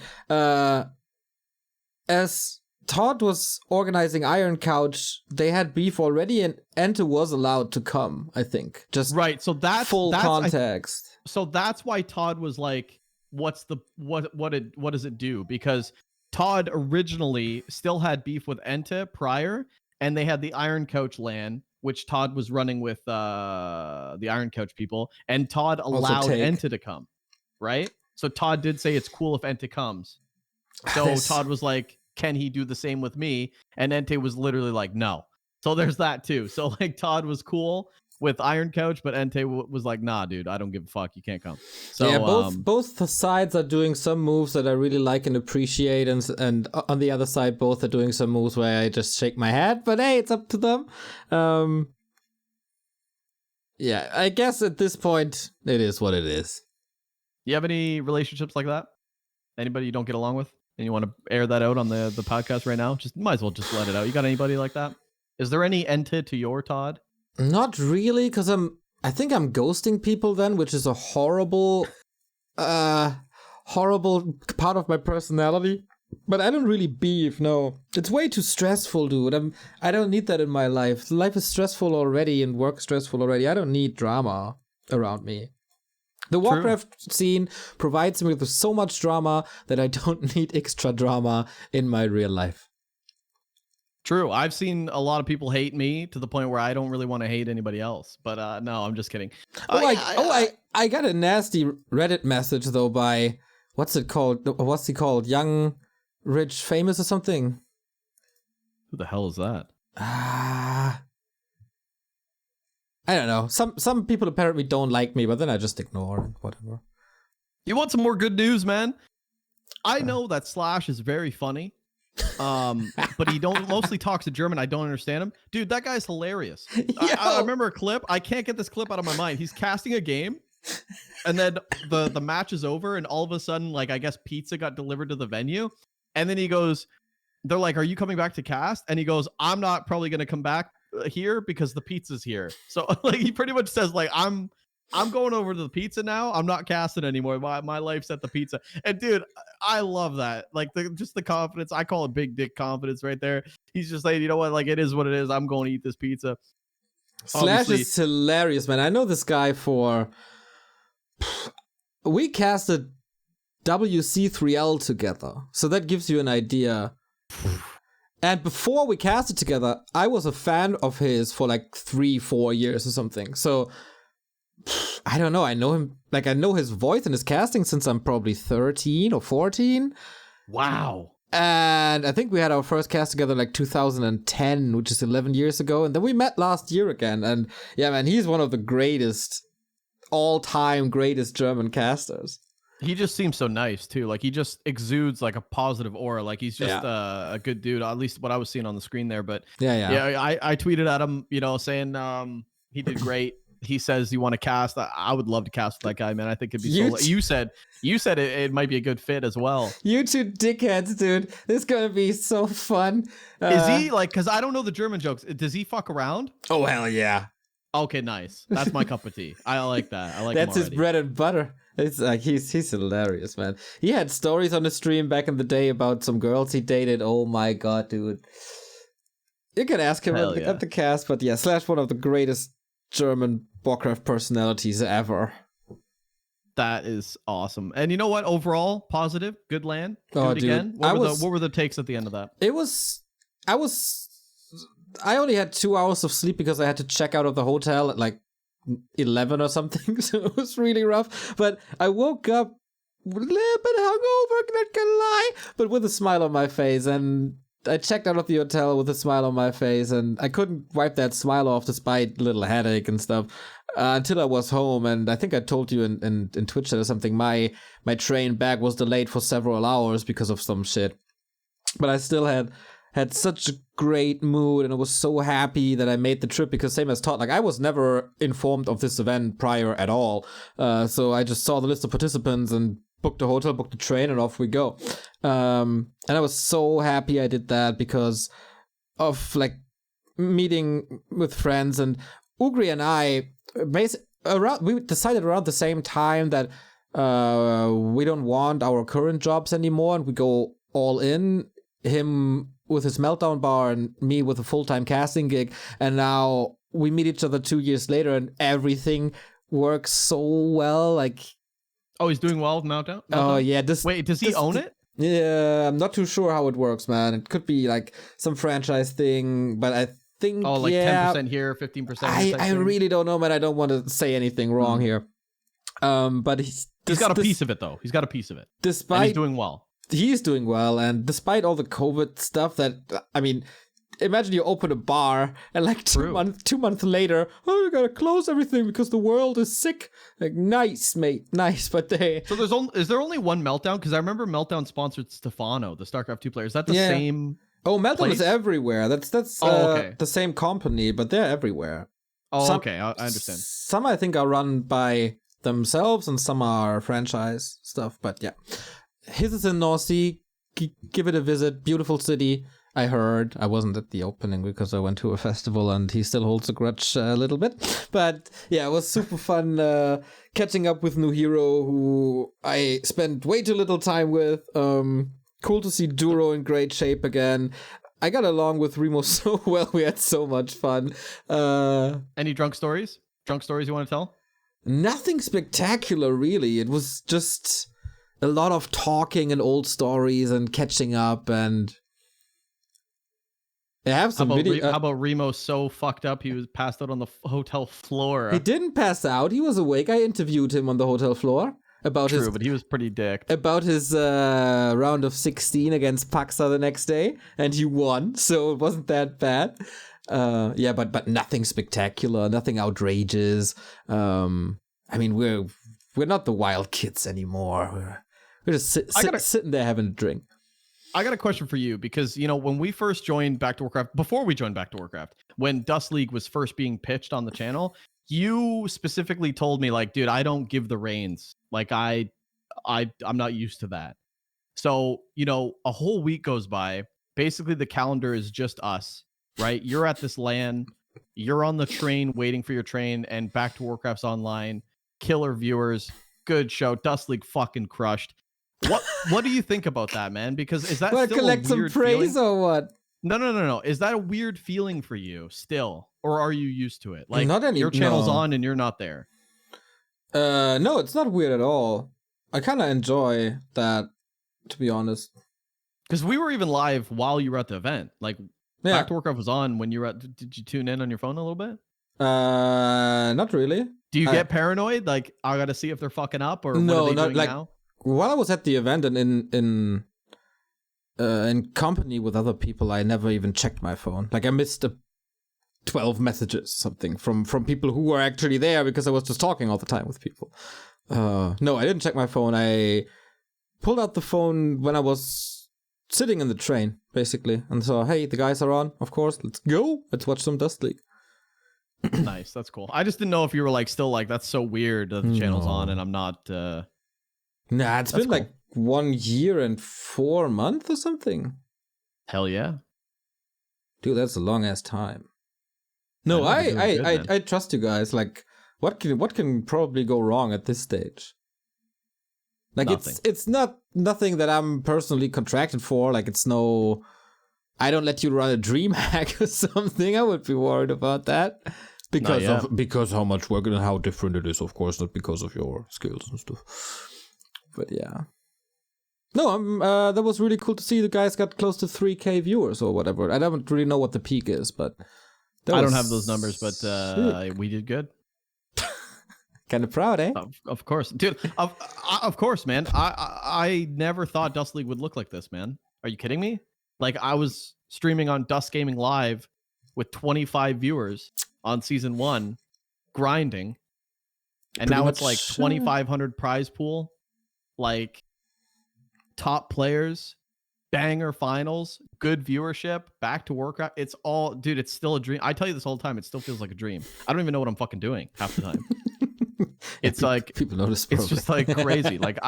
as ToD was organizing Iron Couch, they had beef already, and EnTe was allowed to come, I think. Just right. So that's full context. So that's why ToD was like, what does it do? Because ToD originally still had beef with EnTe prior, and they had the Iron Couch LAN, which ToD was running with the Iron Couch people, and ToD allowed EnTe to come, right? So ToD did say it's cool if EnTe comes. So ToD was like, can he do the same with me? And EnTe was literally like, no. So there's that too. So like ToD was cool with Iron Couch, but EnTe was like, nah, dude, I don't give a fuck. You can't come. So yeah, both the sides are doing some moves that I really like and appreciate, and on the other side, both are doing some moves where I just shake my head. But hey, it's up to them. Yeah, I guess at this point, it is what it is. You have any relationships like that? Anybody you don't get along with, and you want to air that out on the podcast right now? Just might as well just let it out. You got anybody like that? Is there any EnTe to your ToD? Not really, because I think I'm ghosting people then, which is a horrible part of my personality. But I don't really beef, no. It's way too stressful, dude. I don't need that in my life. Life is stressful already and work stressful already. I don't need drama around me. The Warcraft scene provides me with so much drama that I don't need extra drama in my real life. True. I've seen a lot of people hate me to the point where I don't really want to hate anybody else. But no, I'm just kidding. I got a nasty Reddit message though by what's he called? Young, Rich, Famous or something? Who the hell is that? I don't know. Some people apparently don't like me, but then I just ignore and whatever. You want some more good news, man? I know that Slash is very funny. But he mostly talks in German. I don't understand him. Dude, that guy's hilarious. I remember a clip. I can't get this clip out of my mind. He's casting a game, and then the match is over, and all of a sudden, like, I guess pizza got delivered to the venue. And then he goes, they're like, are you coming back to cast? And he goes, I'm not probably going to come back here because the pizza's here. So like he pretty much says like, I'm going over to the pizza now. I'm not casting anymore. My life's at the pizza. And dude, I love that. Like just the confidence. I call it big dick confidence right there. He's just like, you know what? Like it is what it is. I'm going to eat this pizza. Slash Obviously, is hilarious, man. I know this guy we casted WC3L together. So that gives you an idea. And before we casted together, I was a fan of his for like 3-4 years or something. So I don't know. I know him, like I know his voice and his casting since I'm probably 13 or 14. Wow. And I think we had our first cast together like 2010, which is 11 years ago. And then we met last year again. And yeah, man, he's one of the greatest, all-time greatest German casters. He just seems so nice too. Like he just exudes like a positive aura. Like he's just a good dude. At least what I was seeing on the screen there. But yeah, I tweeted at him, you know, saying he did great. He says you want to cast. I would love to cast with that guy, man. I think it'd be you said it might be a good fit as well. You two dickheads, dude. This is gonna be so fun. Is he like? Because I don't know the German jokes. Does he fuck around? Oh hell yeah. Okay, nice. That's my cup of tea. I like that. I like that's his bread and butter. It's like he's hilarious, man. He had stories on the stream back in the day about some girls he dated. Oh my god, dude. You can ask him at the cast, but yeah, Slash, one of the greatest German Warcraft personalities ever. That is awesome. And you know what? Overall, positive, good LAN. Do it dude. Again. What were the takes at the end of that? I only had 2 hours of sleep because I had to check out of the hotel at like 11 or something, so it was really rough. But I woke up a little bit hungover, not gonna lie, but with a smile on my face. And I checked out of the hotel with a smile on my face, and I couldn't wipe that smile off despite a little headache and stuff until I was home. And I think I told you in Twitch or something, my train back was delayed for several hours because of some shit. But I still had such a great mood, and I was so happy that I made the trip, because same as ToD, like I was never informed of this event prior at all. So I just saw the list of participants and booked a hotel, booked a train, and off we go. And I was so happy I did that because of like meeting with friends. And Ugri and I we decided around the same time that we don't want our current jobs anymore, and we go all in. Him with his Meltdown bar and me with a full-time casting gig, and now we meet each other 2 years later and everything works so well. Like, oh, he's doing well with Meltdown? Oh yeah. Wait, does he own it? Yeah, I'm not too sure how it works, man. It could be like some franchise thing, but think, Oh, like yeah, 10% here, 15%. I really don't know, but I don't want to say anything wrong here. But he's got a piece of it, though. He's got a piece of it. Despite and he's doing well. He's doing well, and despite all the COVID stuff that, I mean, imagine you open a bar and like 2 months later, oh, you gotta close everything because the world is sick. Like, nice, mate, nice. But So is there only one Meltdown? Because I remember Meltdown sponsored Stefano, the StarCraft 2 player. Is that the same? Oh, Meltdown place? is everywhere. That's the same company, but they're everywhere. Oh, okay, I understand. Some I think are run by themselves, and some are franchise stuff. But yeah, his is in North Sea. Give it a visit. Beautiful city. I heard. I wasn't at the opening because I went to a festival, and he still holds a grudge a little bit. But yeah, it was super fun catching up with New Hero, who I spent way too little time with. Cool to see Duro in great shape again. I got along with Remo so well. We had so much fun. Any drunk stories? Drunk stories you want to tell? Nothing spectacular, really. It was just a lot of talking and old stories and catching up, and I have some video. How about Remo so fucked up he was passed out on the hotel floor? He didn't pass out. He was awake. I interviewed him on the hotel floor about but he was pretty dicked. About his round of 16 against Paxa the next day, and he won, so it wasn't that bad. Yeah, but nothing spectacular, nothing outrageous. I mean, we're not the wild kids anymore. We're just sitting there having a drink. I got a question for you, because, you know, when we first joined Back2Warcraft, before we joined Back2Warcraft, when Dust League was first being pitched on the channel, you specifically told me, like, dude, I don't give the reins. Like, I'm not used to that. So, you know, a whole week goes by. Basically, the calendar is just us, right? You're at this LAN. You're on the train waiting for your train, and Back2Warcraft's online. Killer viewers. Good show. Dust League fucking crushed. What do you think about that, man? Because is that still collect a weird some praise feeling? or what? No. Is that a weird feeling for you still, or are you used to it? Like, your channel's on and you're not there. No, it's not weird at all. I kind of enjoy that, to be honest. Because we were even live while you were at the event. Like, Back2Warcraft was on when you were at. Did you tune in on your phone a little bit? Not really. Do you get paranoid? Like, I gotta see if they're fucking up, or no, what are they not doing like. now? While I was at the event and in company with other people, I never even checked my phone. Like, I missed 12 messages, something from people who were actually there, because I was just talking all the time with people. No, I didn't check my phone. I pulled out the phone when I was sitting in the train, basically, and saw, hey, the guys are on, of course, let's go. Let's watch some Dust League. Nice, that's cool. I just didn't know if you were like still like, that's so weird that the channel's on and I'm not. Nah, it's been cool. Like 1 year and 4 months or something. Hell yeah. Dude, that's a long ass time. No, I trust you guys. Like, what can probably go wrong at this stage? Like, nothing. It's nothing that I'm personally contracted for. Like, it's no, I don't let you run a DreamHack or something. I would be worried about that. Because how much work and how different it is, of course, not because of your skills and stuff. But yeah. No, that was really cool to see. The guys got close to 3K viewers or whatever. I don't really know what the peak is, but I don't have those numbers, but we did good. Kind of proud, eh? Of course, dude. Of course, man. I never thought Dust League would look like this, man. Are you kidding me? Like, I was streaming on Dust Gaming Live with 25 viewers on season 1, grinding, and now it's like 2,500 prize pool, like top players, banger finals, good viewership, Back2Warcraft. It's all, dude, it's still a dream. I tell you this all the time. It still feels like a dream. I don't even know what I'm fucking doing half the time. It's like, people notice. It's just like crazy. Like,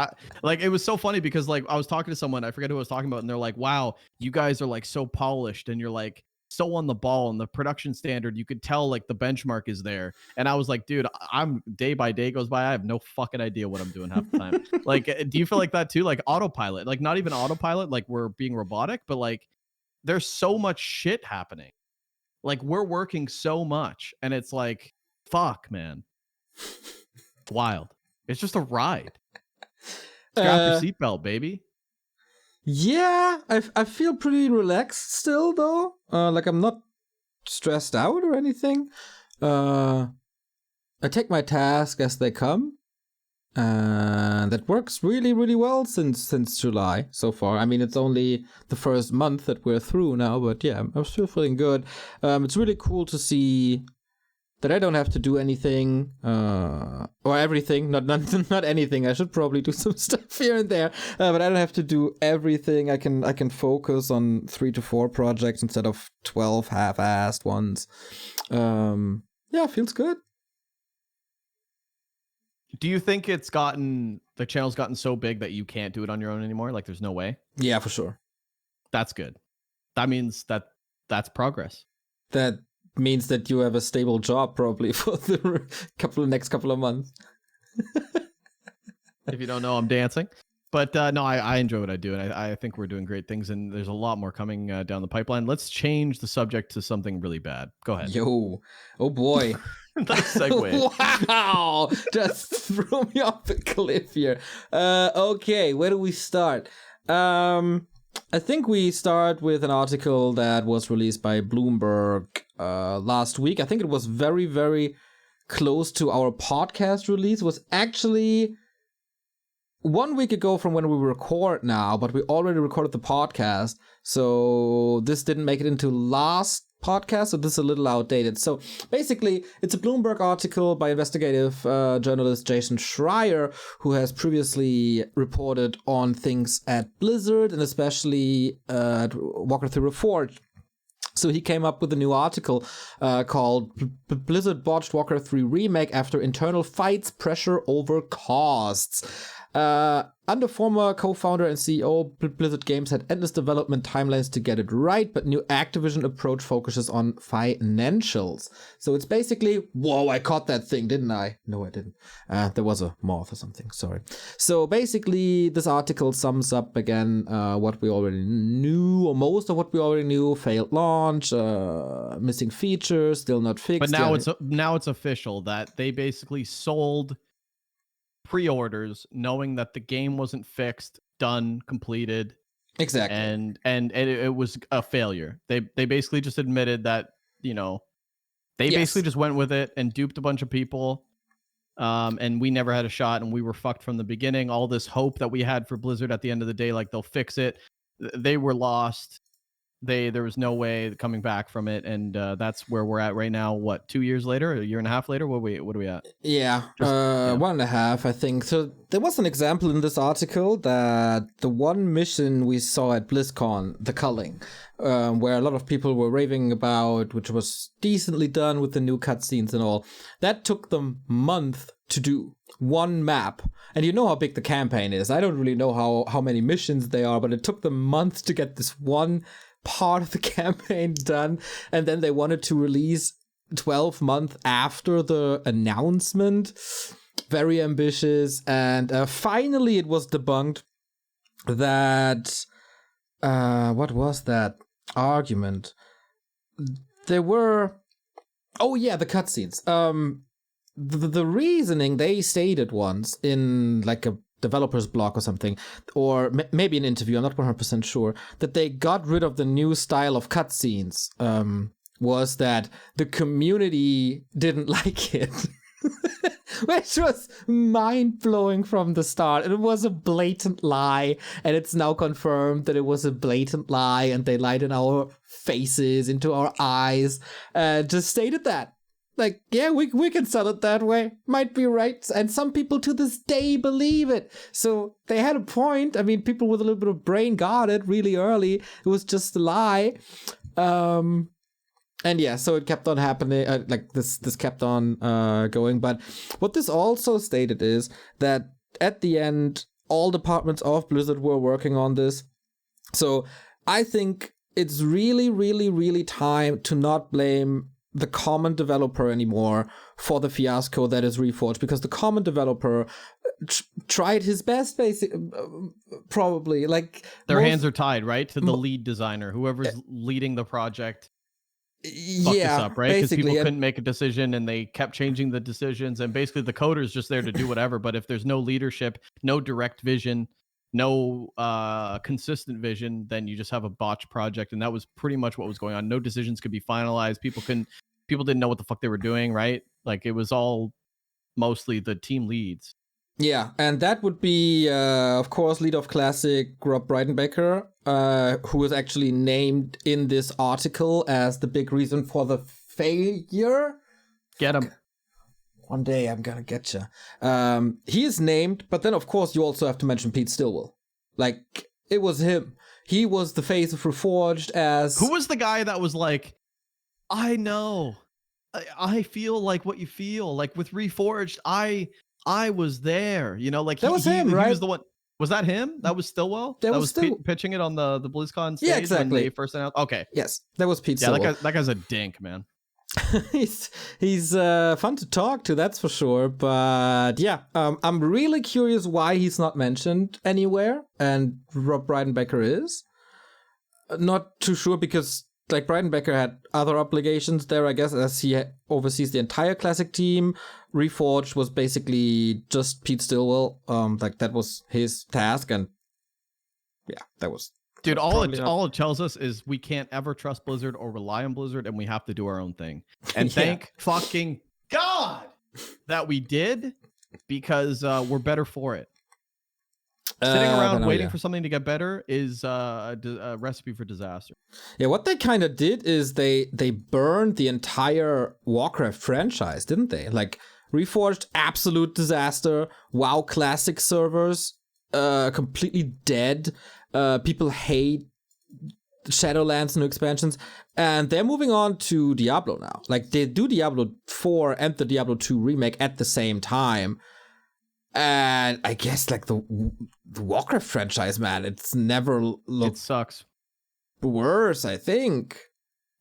it was so funny because, like, I was talking to someone, I forget who I was talking about, and they're like, wow, you guys are like so polished and you're like so on the ball, and the production standard, you could tell like the benchmark is there. And I was like, dude, I'm day by day goes by, I have no fucking idea what I'm doing half the time. Like, do you feel like that too? Like autopilot, like not even autopilot, like we're being robotic, but like there's so much shit happening. Like, we're working so much, and it's like, fuck, man. Wild. It's just a ride. Strap your seatbelt, baby. Yeah, I feel pretty relaxed still, though. Like, I'm not stressed out or anything. I take my tasks as they come. And that works really, really well since July so far. I mean, it's only the first month that we're through now, but yeah, I'm still feeling good. It's really cool to see that I don't have to do anything or everything. Not anything. I should probably do some stuff here and there, but I don't have to do everything. I can focus on 3 to 4 projects instead of 12 half-assed ones. Yeah, feels good. Do you think the channel's gotten so big that you can't do it on your own anymore? Like there's no way? Yeah, for sure. That's good. That means that's progress. That means that you have a stable job probably for the next couple of months. If you don't know, I'm dancing. But no, I enjoy what I do, and I think we're doing great things, and there's a lot more coming down the pipeline. Let's change the subject to something really bad. Go ahead. Yo. Oh boy. Nice segue. Wow. Just threw me off the cliff here. Okay, where do we start? I think we start with an article that was released by Bloomberg last week. I think it was very, very close to our podcast release. It was actually 1 week ago from when we record now, but we already recorded the podcast. So this didn't make it into last podcast, so this is a little outdated. So basically, it's a Bloomberg article by investigative journalist Jason Schreier, who has previously reported on things at Blizzard and especially at Warcraft 3 Reforged. So he came up with a new article called Blizzard Botched Warcraft 3 Remake After Internal Fights, Pressure Over Costs. Under former co-founder and CEO, Blizzard Games had endless development timelines to get it right, but new Activision approach focuses on financials. So it's basically, whoa, I caught that thing, didn't I? No, I didn't. There was a moth or something, sorry. So basically, this article sums up again what we already knew, or most of what we already knew: failed launch, missing features, still not fixed. But now it's official that they basically sold pre-orders knowing that the game wasn't fixed, done, completed. Exactly. And it was a failure. They basically just admitted that, they basically just went with it and duped a bunch of people. And we never had a shot, and we were fucked from the beginning. All this hope that we had for Blizzard at the end of the day, like they'll fix it. They were lost. There was no way coming back from it, and that's where we're at right now. What, 2 years later, a year and a half later? What are we at? Yeah, 1.5, I think. So there was an example in this article that the one mission we saw at BlizzCon, the culling, where a lot of people were raving about, which was decently done with the new cutscenes and all, that took them month to do. One map, and you know how big the campaign is. I don't really know how many missions they are, but it took them months to get this one part of the campaign done, and then they wanted to release 12 months after the announcement. Very ambitious, and finally it was debunked that what was that argument? There were the cutscenes. The reasoning they stated once in like a developer's blog or something, or maybe an interview, I'm not 100% sure, that they got rid of the new style of cutscenes, was that the community didn't like it. Which was mind-blowing from the start. And it was a blatant lie, and it's now confirmed that it was a blatant lie, and they lied in our faces, into our eyes, just stated that. Like, yeah, we can sell it that way. Might be right. And some people to this day believe it. So they had a point. I mean, people with a little bit of brain got it really early. It was just a lie. And yeah, so it kept on happening. This kept on going. But what this also stated is that at the end, all departments of Blizzard were working on this. So I think it's really, really, really time to not blame the common developer anymore for the fiasco that is Reforged, because the common developer tried his best, probably. Like, their hands are tied, right, to the lead designer, whoever's leading the project. Fucked this up, right? Because people couldn't make a decision, and they kept changing the decisions, and basically the coder's just there to do whatever. But if there's no leadership, no direct vision, no consistent vision, then you just have a botched project, and that was pretty much what was going on. No decisions could be finalized. People didn't know what the fuck they were doing, right? Like it was all mostly the team leads. Yeah, and that would be, of course, lead of Classic Rob Breidenbacher, who was actually named in this article as the big reason for the failure. Get him. One day I'm gonna get you. He is named, but then of course you also have to mention Pete Stillwell. Like, it was him. He was the face of Reforged as... Who was the guy that was like, I know. I feel like what you feel. Like with Reforged, I was there. You know, like that was him, right? He was the one. Was that him? That was Stillwell? That was pitching it on the BlizzCon stage, yeah, exactly. when they first announced? Okay. Yes, that was Pete Stillwell. Yeah, that guy's a dink, man. he's fun to talk to, that's for sure. But yeah, I'm really curious why he's not mentioned anywhere, and Rob Breidenbacher is. Not too sure, because like Breidenbacher had other obligations there, I guess, as he oversees the entire Classic team. Reforged was basically just Pete Stillwell. Like that was his task, and yeah, that was. Dude, all it tells us is we can't ever trust Blizzard or rely on Blizzard, and we have to do our own thing. And Yeah. thank fucking God that we did, because we're better for it. Sitting around waiting for something to get better is a recipe for disaster. Yeah, what they kind of did is they burned the entire Warcraft franchise, didn't they? Like, Reforged, absolute disaster. WoW Classic servers, completely dead. People hate Shadowlands new expansions, and they're moving on to Diablo now. Like, they do Diablo 4 and the Diablo 2 remake at the same time. And I guess like the Warcraft franchise, man, it's never looked It sucks. worse, I think.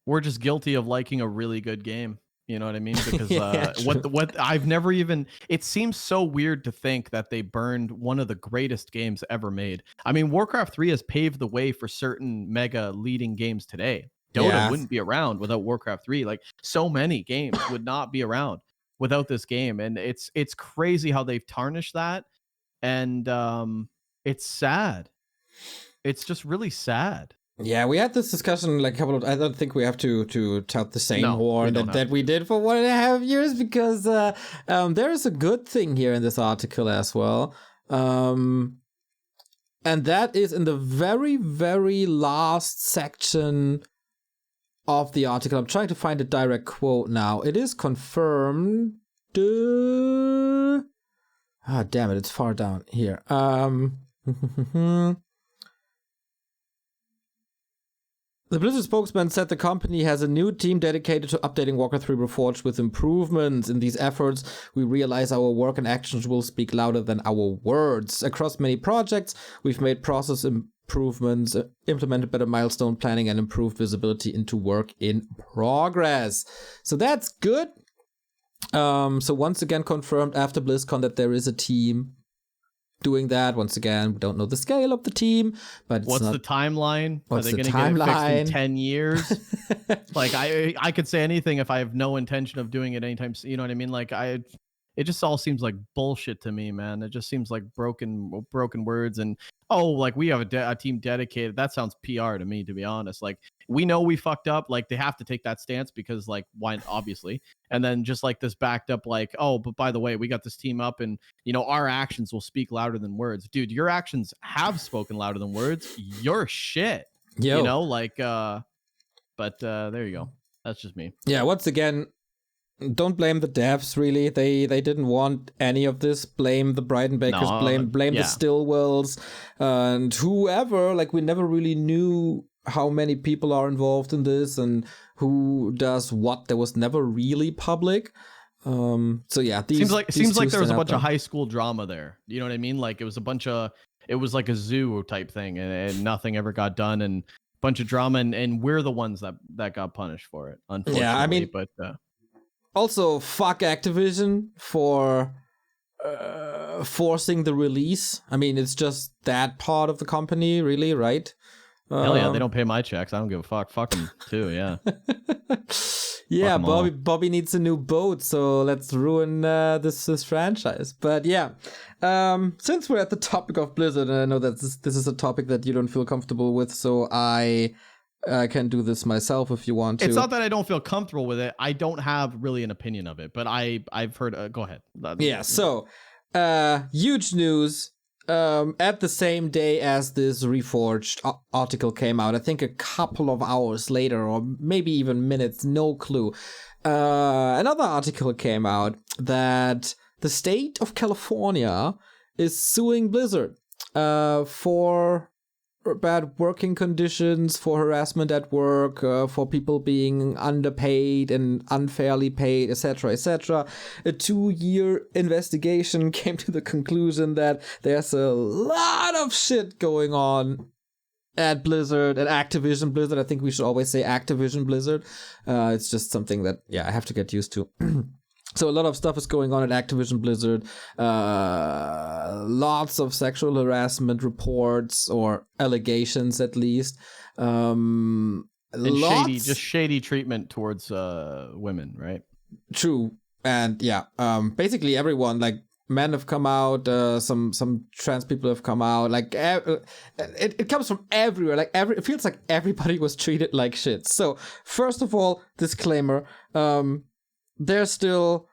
We're just guilty of liking a really good game. You know what I mean? Because Yeah, what I've never even, it seems so weird to think that they burned one of the greatest games ever made. I mean, Warcraft 3 has paved the way for certain mega leading games today. Dota wouldn't be around without Warcraft 3. Like, so many games would not be around without this game, and it's crazy how they've tarnished that, and it's sad. It's just really sad. Yeah, we had this discussion like a couple of. I don't think we have to tout the same horn that we did for 1.5 years, because there is a good thing here in this article as well, and that is in the very, very last section of the article. I'm trying to find a direct quote now. It is confirmed. Damn it, it's far down here. The Blizzard spokesman said the company has a new team dedicated to updating Warcraft 3 Reforged with improvements. In these efforts, we realize our work and actions will speak louder than our words. Across many projects, we've made process improvements, implemented better milestone planning, and improved visibility into work in progress. So that's good. So once again confirmed after BlizzCon that there is a team doing that. Once again, we don't know the scale of the team, but what's the timeline? What's Are they the going to get it fixed in timeline? 10 years? Like, I could say anything if I have no intention of doing it anytime. You know what I mean? Like, it just all seems like bullshit to me, man. It just seems like broken words, and like we have a team dedicated. That sounds PR to me, to be honest. Like, we know we fucked up. Like, they have to take that stance because, like, why? Obviously. And then just like this backed up, like, but by the way, we got this team up, and our actions will speak louder than words. Dude, your actions have spoken louder than words. You're shit. Yo. But there you go. That's just me. Yeah, once again, don't blame the devs, really. They didn't want any of this. Blame the Breidenbachers, blame the Stillwells, and whoever. Like, we never really knew how many people are involved in this and who does what. There was never really public. So yeah, seems like there was a bunch of high school drama there. You know what I mean? Like, it was like a zoo type thing, and nothing ever got done, and a bunch of drama, and we're the ones that got punished for it, unfortunately. Yeah, I mean, but also, fuck Activision for forcing the release. I mean, it's just that part of the company, really, right? Hell yeah, they don't pay my checks. I don't give a fuck. Fuck them too, yeah. Yeah, Fuck 'em all. Bobby needs a new boat, so let's ruin this franchise. But yeah, since we're at the topic of Blizzard, and I know that this is a topic that you don't feel comfortable with, so I can do this myself if you want to. It's not that I don't feel comfortable with it. I don't have really an opinion of it, but I've heard. Go ahead. Yeah. So, huge news. At the same day as this Reforged article came out, I think a couple of hours later, or maybe even minutes, no clue. Another article came out that the state of California is suing Blizzard for bad working conditions, for harassment at work, for people being underpaid and unfairly paid, etc., etc. A 2-year investigation came to the conclusion that there's a lot of shit going on at Blizzard, at Activision Blizzard. I think we should always say Activision Blizzard. It's just something that, I have to get used to. So a lot of stuff is going on at Activision Blizzard. Lots of sexual harassment reports, or allegations at least. And shady treatment towards women, right? True. And basically everyone, like, men have come out, some trans people have come out, like it comes from everywhere. Like it feels like everybody was treated like shit. So first of all, disclaimer, there's still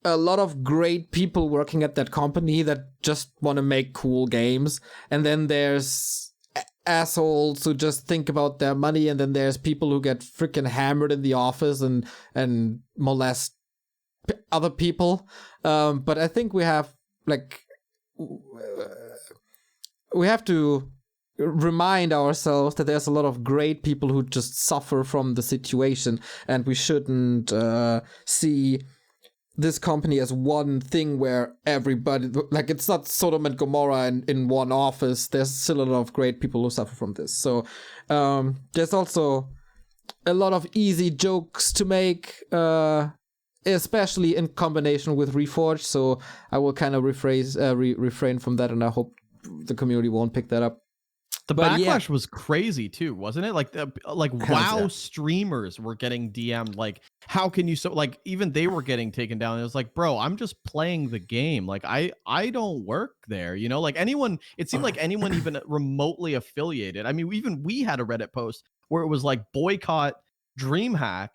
a lot of great people working at that company that just want to make cool games. And then there's assholes who just think about their money. And then there's people who get freaking hammered in the office and molest other people. But I think we have to remind ourselves that there's a lot of great people who just suffer from the situation, and we shouldn't see this company as one thing where everybody, like, it's not Sodom and Gomorrah in one office. There's still a lot of great people who suffer from this. So there's also a lot of easy jokes to make, especially in combination with Reforged. So I will kind of refrain from that, and I hope the community won't pick that up. The backlash was crazy too, wasn't it? WoW streamers were getting DM'd, like, how can you even they were getting taken down. It was like, bro, I'm just playing the game. Like, I don't work there, it seemed like anyone even remotely affiliated. I mean, even we had a Reddit post where it was like, boycott DreamHack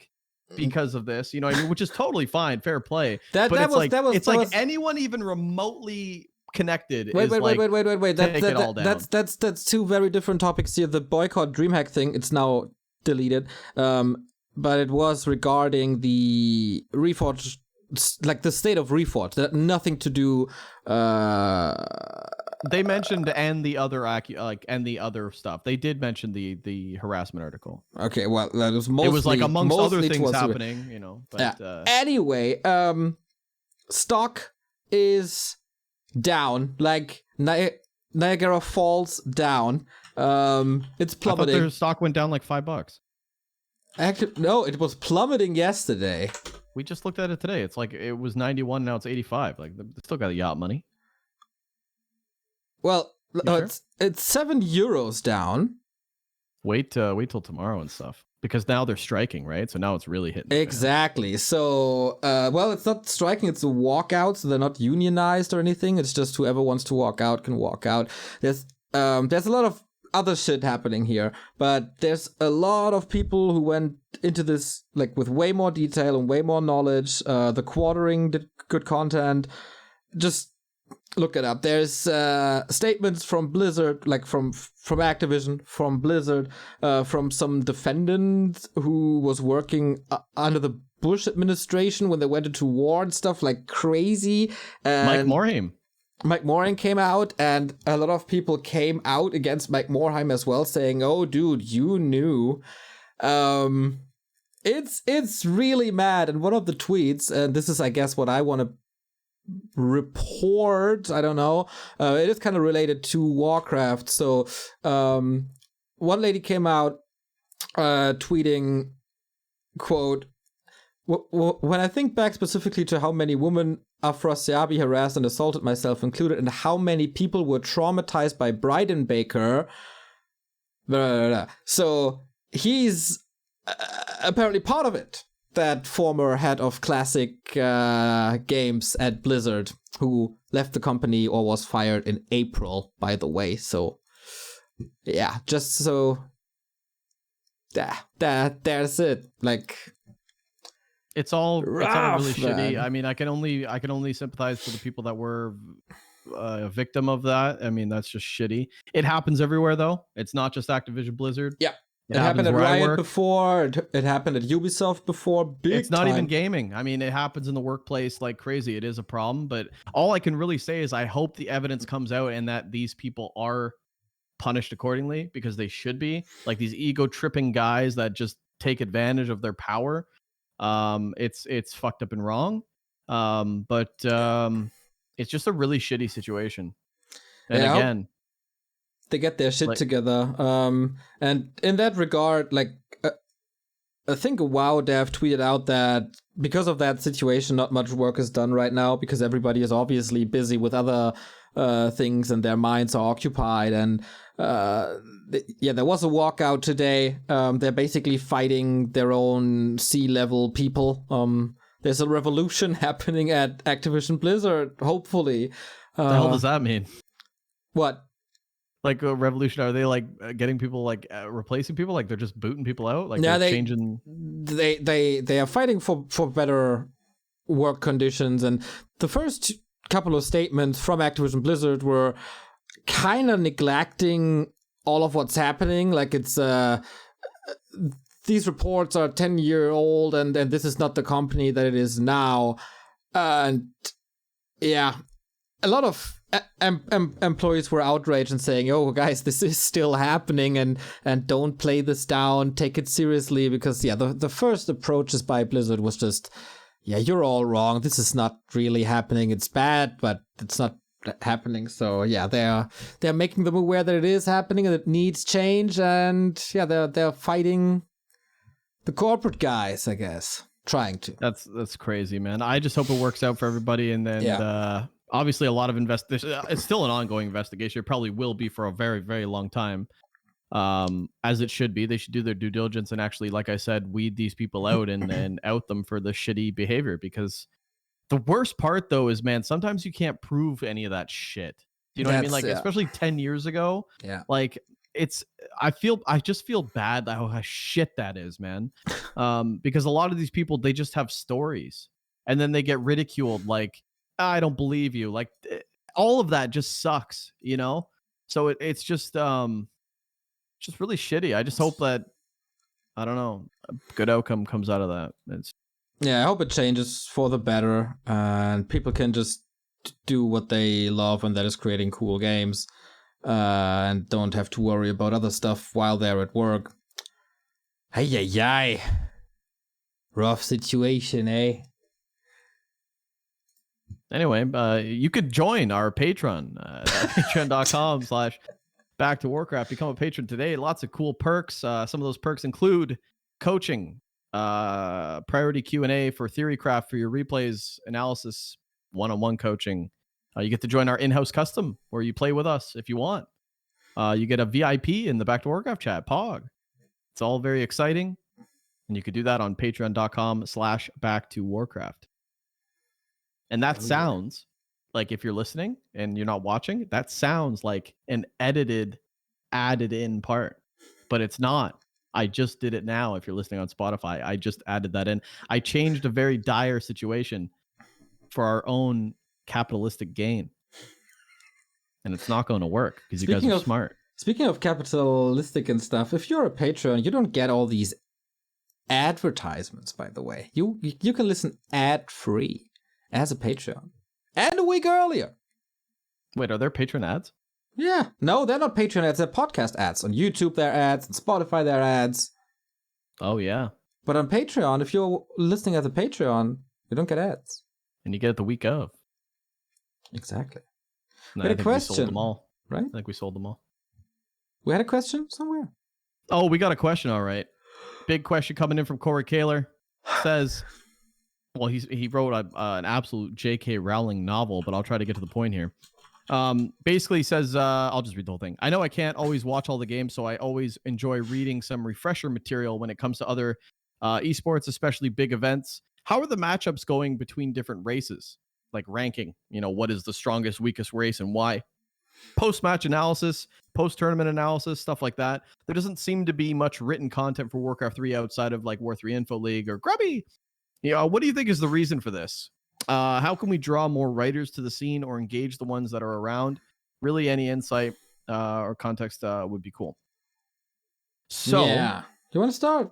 because of this, which is totally fine, fair play. It's like anyone even remotely connected. Wait. That's two very different topics here. The boycott DreamHack thing, it's now deleted. But it was regarding the Reforged, like the state of Reforged. That had nothing to do. They mentioned and the other stuff. They did mention the harassment article. Okay, well, that was mostly. It was like amongst other things happening, But anyway, stock is down, like Niagara Falls down. It's plummeting. I thought their stock went down like $5. Actually, no, it was plummeting yesterday. We just looked at it today. It's like it was 91, now it's 85. Like, they still got the yacht money. Well, it's €7 down. Wait till tomorrow and stuff, because now they're striking, right? So now it's really hitting. Exactly. So, it's not striking, it's a walkout, so they're not unionized or anything. It's just whoever wants to walk out can walk out. There's a lot of other shit happening here, but there's a lot of people who went into this, like, with way more detail and way more knowledge. The quartering did good content. Just look it up. There's statements from Blizzard, like from Activision, from Blizzard, from some defendant who was working under the Bush administration when they went into war and stuff like crazy. And Mike Morhaime came out, and a lot of people came out against Mike Morhaime as well, saying, "Oh, dude, you knew." It's really mad. And one of the tweets, and this is, I guess, what I want to report, I don't know, it is kind of related to Warcraft. So one lady came out tweeting, quote, "When I think back specifically to how many women Afrasiabi harassed and assaulted, myself included, and how many people were traumatized by Breidenbaker," blah, blah, blah. So he's apparently part of it. that former head of classic games at Blizzard who left the company or was fired in April, by the way. So yeah, just so there's it. Like, it's all really shitty. Man. I mean, I can only sympathize for the people that were a victim of that. I mean, that's just shitty. It happens everywhere, though. It's not just Activision Blizzard. Yeah. It happened at Riot before. It happened at Ubisoft before. It's not even gaming. I mean, it happens in the workplace like crazy. It is a problem. But all I can really say is I hope the evidence comes out and that these people are punished accordingly, because they should be. Like these ego tripping guys that just take advantage of their power. It's fucked up and wrong. But it's just a really shitty situation. And again, they get their shit together. And in that regard, like, I think a WoW dev tweeted out that because of that situation, not much work is done right now because everybody is obviously busy with other things and their minds are occupied. And there was a walkout today. They're basically fighting their own C-level people. There's a revolution happening at Activision Blizzard, hopefully. What the hell does that mean? What? Like a revolution? Are they like getting people, like replacing people? Like they're just booting people out? Like they're changing? They are fighting for better work conditions. And the first couple of statements from Activision Blizzard were kind of neglecting all of what's happening. Like it's these reports are 10-year-old and this is not the company that it is now. And yeah, a lot of employees were outraged and saying, "Oh, guys, this is still happening, and don't play this down. Take it seriously." Because the first approaches by Blizzard was just, "Yeah, you're all wrong. This is not really happening. It's bad, but it's not happening." So yeah, they're making them aware that it is happening and it needs change. And yeah, they're fighting the corporate guys, I guess, trying to. That's crazy, man. I just hope it works out for everybody, and then. Obviously, a lot of it's still an ongoing investigation. It probably will be for a very, very long time, as it should be. They should do their due diligence and actually, like I said, weed these people out and out them for the shitty behavior. Because the worst part, though, is, man, sometimes you can't prove any of that shit. Do you know what I mean? Like, especially 10 years ago. Yeah. Like, I just feel bad how shit that is, man. Because a lot of these people, they just have stories, and then they get ridiculed. Like, I don't believe you. Like, all of that just sucks, you know? So it's just really shitty. I just hope that, I don't know, a good outcome comes out of that. I hope it changes for the better and people can just do what they love, and that is creating cool games, and don't have to worry about other stuff while they're at work. Hey. Rough situation, eh? Anyway, you could join our Patreon at patreon.com/Back2Warcraft. Become a patron today. Lots of cool perks. Some of those perks include coaching, priority Q&A for Theorycraft for your replays, analysis, one-on-one coaching. You get to join our in-house custom where you play with us if you want. You get a VIP in the Back2Warcraft chat, POG. It's all very exciting. And you could do that on patreon.com/Back2Warcraft. And that sounds like, if you're listening and you're not watching, that sounds like an added in part, but it's not. I just did it now. If you're listening on Spotify, I just added that in. I changed a very dire situation for our own capitalistic gain. And it's not going to work because you guys are smart. Speaking of capitalistic and stuff, if you're a Patreon, you don't get all these advertisements, by the way. You can listen ad-free as a Patreon. And a week earlier. Wait, are there Patreon ads? Yeah. No, they're not Patreon ads. They're podcast ads. On YouTube, they're ads. On Spotify, they're ads. Oh, yeah. But on Patreon, if you're listening as a Patreon, you don't get ads. And you get it the week of. Exactly. No, we had a question. We sold them all. Right? I think we sold them all. We had a question somewhere. Oh, we got a question. All right. Big question coming in from Corey Kaler. Says... Well, he wrote an absolute J.K. Rowling novel, but I'll try to get to the point here. Basically says, I'll just read the whole thing. I know I can't always watch all the games, so I always enjoy reading some refresher material when it comes to other esports, especially big events. How are the matchups going between different races? Like ranking, what is the strongest, weakest race and why? Post-match analysis, post-tournament analysis, stuff like that. There doesn't seem to be much written content for Warcraft 3 outside of like War 3 Info League or Grubby. What do you think is the reason for this? How can we draw more writers to the scene or engage the ones that are around? Really, any insight or context would be cool. So, yeah, you want to start?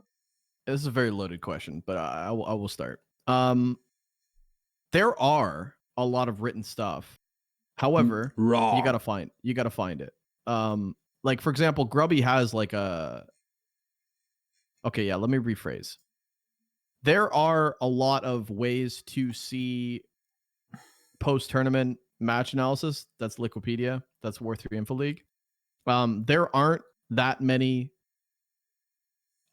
This is a very loaded question, but I will start. There are a lot of written stuff. However, you gotta find it. Like for example, Grubby has like a. Okay, yeah. Let me rephrase. There are a lot of ways to see post-tournament match analysis. That's Liquipedia. That's War 3 Info League. There aren't that many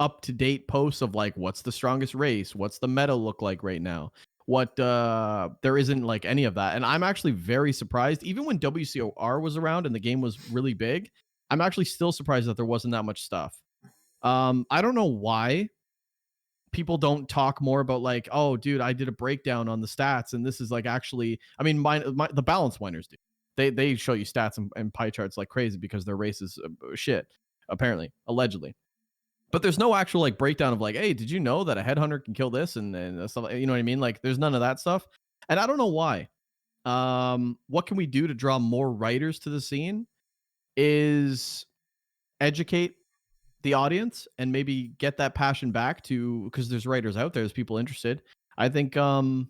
up-to-date posts of like what's the strongest race, what's the meta look like right now. There isn't like any of that. And I'm actually very surprised. Even when WCOR was around and the game was really big, I'm actually still surprised that there wasn't that much stuff. I don't know why people don't talk more about like, oh, dude, I did a breakdown on the stats, and this is like actually, I mean, the balance winners do. They show you stats and pie charts like crazy because their race is shit, apparently, allegedly. But there's no actual like breakdown of like, hey, did you know that a headhunter can kill this and stuff? You know what I mean? Like, there's none of that stuff, and I don't know why. What can we do to draw more writers to the scene? Is educate the audience and maybe get that passion back to, because there's writers out there, there's people interested. I think something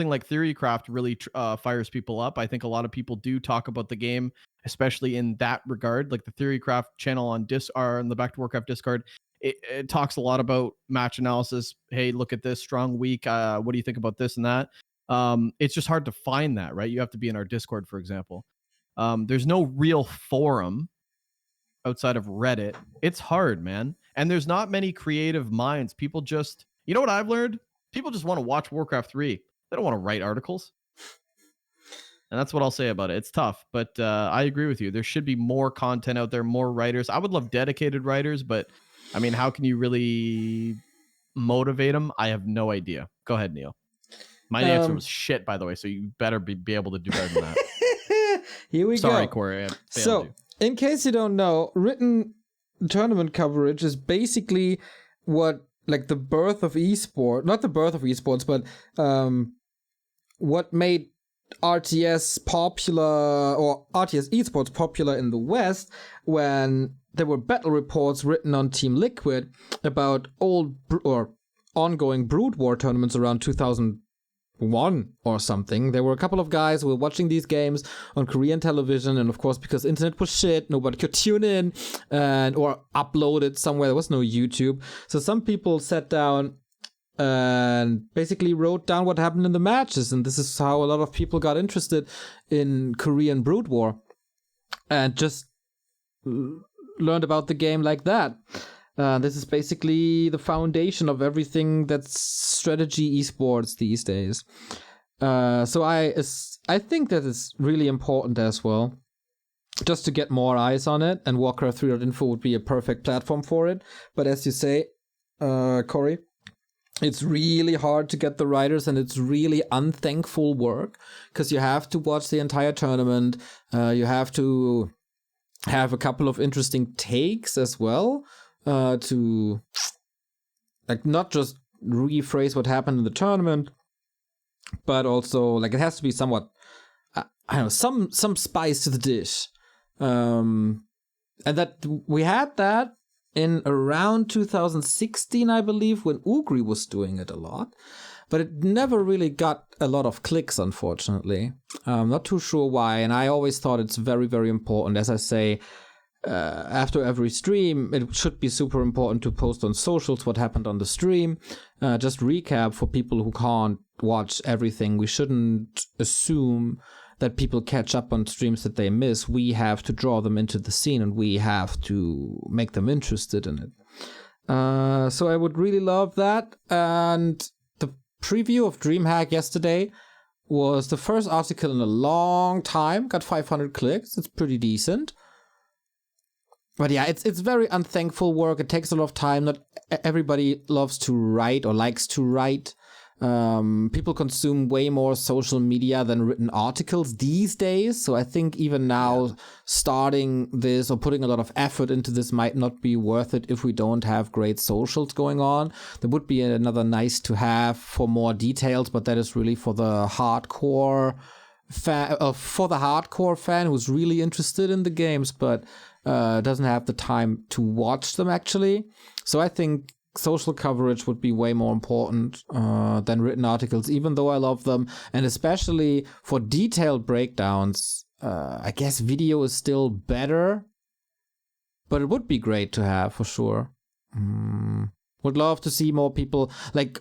like Theorycraft really fires people up. I think a lot of people do talk about the game, especially in that regard. Like the Theorycraft channel on on the Back2Warcraft Discord, it talks a lot about match analysis. Hey, look at this strong, weak. What do you think about this and that? It's just hard to find that, right? You have to be in our Discord, for example. There's no real forum outside of Reddit. It's hard, man. And there's not many creative minds. People just, you know what I've learned? People just want to watch Warcraft 3. They don't want to write articles. And that's what I'll say about it. It's tough, but I agree with you. There should be more content out there, more writers. I would love dedicated writers, but I mean, how can you really motivate them? I have no idea. Go ahead, Neil. My answer was shit, by the way, so you better be able to do better than that. Here we go. Sorry, Corey. So, in case you don't know, written tournament coverage is basically what, like, the birth of esport, not the birth of esports, but what made RTS popular, or RTS esports popular in the West, when there were battle reports written on Team Liquid about old or ongoing Brood War tournaments around 2001 or something. There were a couple of guys who were watching these games on Korean television, and of course, because internet was shit, nobody could tune in or upload it somewhere. There was no YouTube. So some people sat down and basically wrote down what happened in the matches, and this is how a lot of people got interested in Korean Brood War and just learned about the game like that. This is basically the foundation of everything that's strategy esports these days. So I think that is really important as well, just to get more eyes on it, and Warcraft 3.info would be a perfect platform for it. But as you say, Corey, it's really hard to get the writers, and it's really unthankful work, because you have to watch the entire tournament. You have to have a couple of interesting takes as well, to like not just rephrase what happened in the tournament, but also like it has to be somewhat, I don't know, some spice to the dish. And that we had that in around 2016, I believe, when Ugri was doing it a lot, but it never really got a lot of clicks, unfortunately. I'm not too sure why, and I always thought it's very, very important. As I say, after every stream, it should be super important to post on socials what happened on the stream. Just recap for people who can't watch everything. We shouldn't assume that people catch up on streams that they miss. We have to draw them into the scene, and we have to make them interested in it. So I would really love that. And the preview of DreamHack yesterday was the first article in a long time. Got 500 clicks. It's pretty decent. But yeah, it's very unthankful work. It takes a lot of time. Not everybody loves to write or likes to write. People consume way more social media than written articles these days. So I think even now starting this or putting a lot of effort into this might not be worth it if we don't have great socials going on. There would be another nice to have for more details, but that is really for the hardcore fan who's really interested in the games, but doesn't have the time to watch them actually. So I think social coverage would be way more important than written articles, even though I love them. And especially for detailed breakdowns, I guess video is still better, but it would be great to have for sure. Would love to see more people, like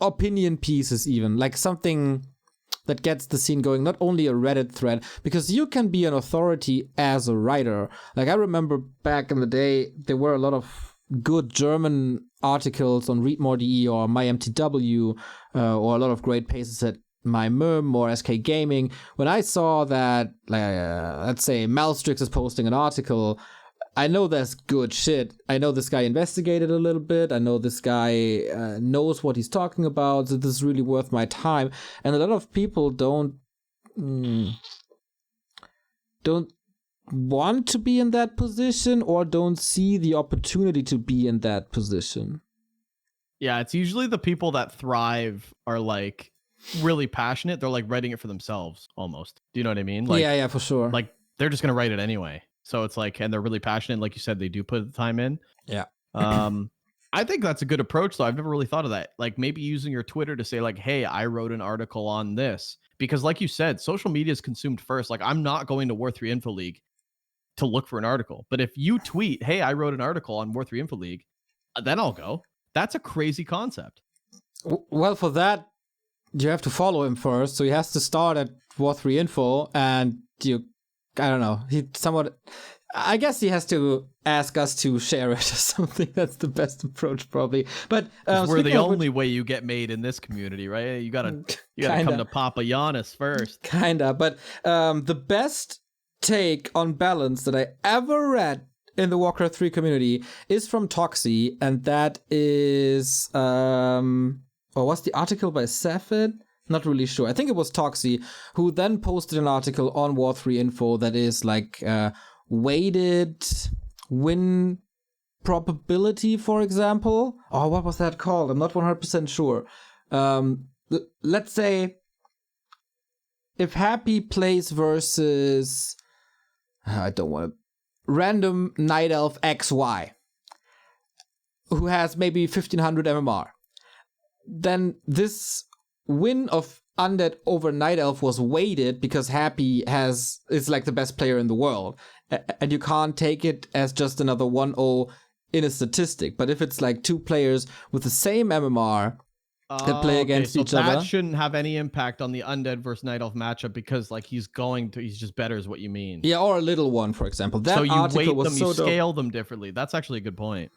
opinion pieces even, like something that gets the scene going, not only a Reddit thread, because you can be an authority as a writer. Like I remember back in the day, there were a lot of good German articles on ReadMoreDE or MyMTW, or a lot of great pieces at MyMerm or SK Gaming. When I saw that, let's say Malstrix is posting an article, I know that's good shit. I know this guy investigated a little bit. I know this guy knows what he's talking about. So this is really worth my time. And a lot of people don't want to be in that position or don't see the opportunity to be in that position. Yeah, it's usually the people that thrive are like really passionate. They're like writing it for themselves almost. Do you know what I mean? Like, yeah, for sure. Like they're just going to write it anyway. So it's like, and they're really passionate. Like you said, they do put the time in. Yeah. I think that's a good approach though. I've never really thought of that. Like maybe using your Twitter to say like, hey, I wrote an article on this, because like you said, social media is consumed first. Like I'm not going to War3 Info League to look for an article. But if you tweet, hey, I wrote an article on War3 Info League, then I'll go. That's a crazy concept. Well, for that, you have to follow him first. So he has to start at War3 Info, and I don't know. I guess he has to ask us to share it or something. That's the best approach, probably. But we're the only way you get made in this community, right? You gotta come to Papa Giannis first. Kinda. But the best take on balance that I ever read in the Warcraft 3 community is from Toxie, and that is was the article by Safed? Not really sure. I think it was Toxie who then posted an article on War3 Info that is like weighted win probability, for example. Oh, what was that called? I'm not 100% sure. Let's say if Happy plays versus, I don't want to, random Night Elf XY, who has maybe 1500 MMR, then this win of Undead over Night Elf was weighted because Happy is like the best player in the world. And you can't take it as just another 1-0 in a statistic. But if it's like two players with the same MMR that play against each other, that shouldn't have any impact on the Undead versus Night Elf matchup, because like he's just better is what you mean. Yeah, or a little one, for example. That so you article weight was them, so you scale dope. them differently. That's actually a good point.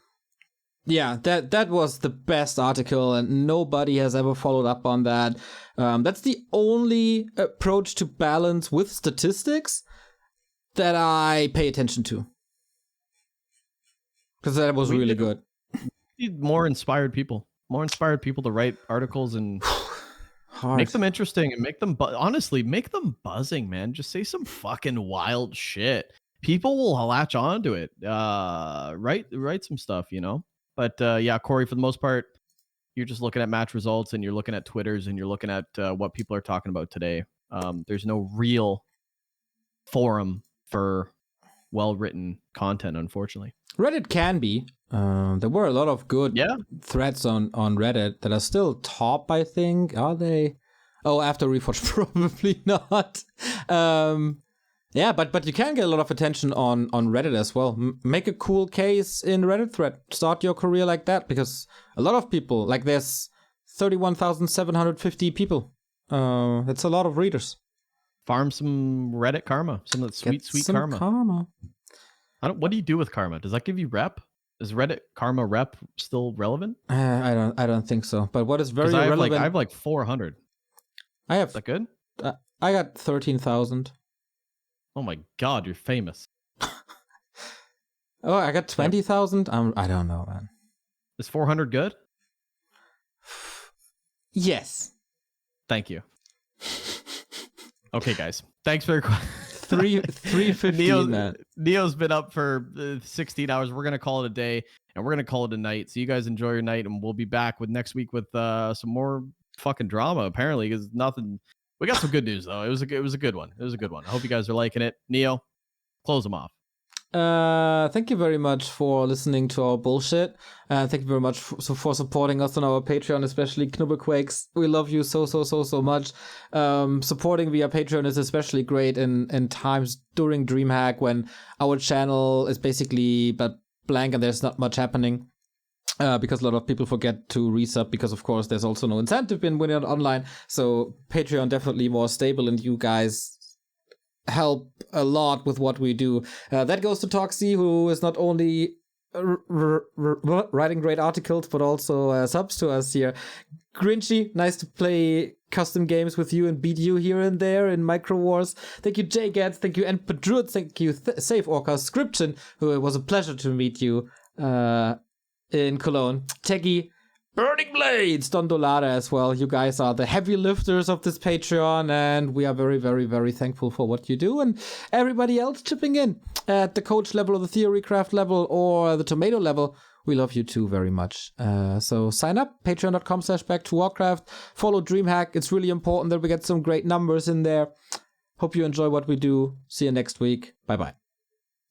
Yeah, that was the best article, and nobody has ever followed up on that. That's the only approach to balance with statistics that I pay attention to, because that was really good. We need more inspired people to write articles and make them interesting and make them honestly make them buzzing, man. Just say some fucking wild shit. People will latch onto it. Write some stuff, you know. But yeah, Corey, for the most part, you're just looking at match results and you're looking at Twitters and you're looking at what people are talking about today. There's no real forum for well-written content, unfortunately. Reddit can be. There were a lot of good threads on Reddit that are still top, I think. Are they? Oh, after Reforged, probably not. Yeah, but you can get a lot of attention on Reddit as well. Make a cool case in Reddit thread. Start your career like that, because a lot of people, like there's 31,750 people. That's a lot of readers. Farm some Reddit karma, some of that sweet karma. What do you do with karma? Does that give you rep? Is Reddit karma rep still relevant? I don't think so. But what is very relevant? I have like 400. Is that good? I got 13,000. Oh my god, you're famous. Oh, I got 20,000. I don't know, man. Is 400 good? Yes. Thank you. Okay, guys. Thanks for your question. 315, man. Neo's been up for 16 hours. We're gonna call it a day, and we're gonna call it a night. So you guys enjoy your night, and we'll be back with next week with some more fucking drama. Apparently, because nothing. We got some good news though. It was a good one. It was a good one. I hope you guys are liking it. Neo, close them off. Thank you very much for listening to our bullshit. Thank you very much for supporting us on our Patreon, especially Knubbelquakes. We love you so much. Supporting via Patreon is especially great in times during DreamHack when our channel is basically but blank and there's not much happening. Because a lot of people forget to resub because, of course, there's also no incentive when you're online. So Patreon definitely more stable, and you guys help a lot with what we do. That goes to Toxie, who is not only writing great articles, but also subs to us here. Grinchy, nice to play custom games with you and beat you here and there in Micro Wars. Thank you, JGats. Thank you, EnTe. Thank you, Save Orca Scription, who it was a pleasure to meet you in Cologne. Teggy, Burning Blades, Don Dolada as well. You guys are the heavy lifters of this Patreon, and we are very, very, very thankful for what you do. And everybody else chipping in at the coach level or the theorycraft level or the tomato level, we love you too very much. So sign up, patreon.com/Back2Warcraft. Follow DreamHack. It's really important that we get some great numbers in there. Hope you enjoy what we do. See you next week. Bye-bye.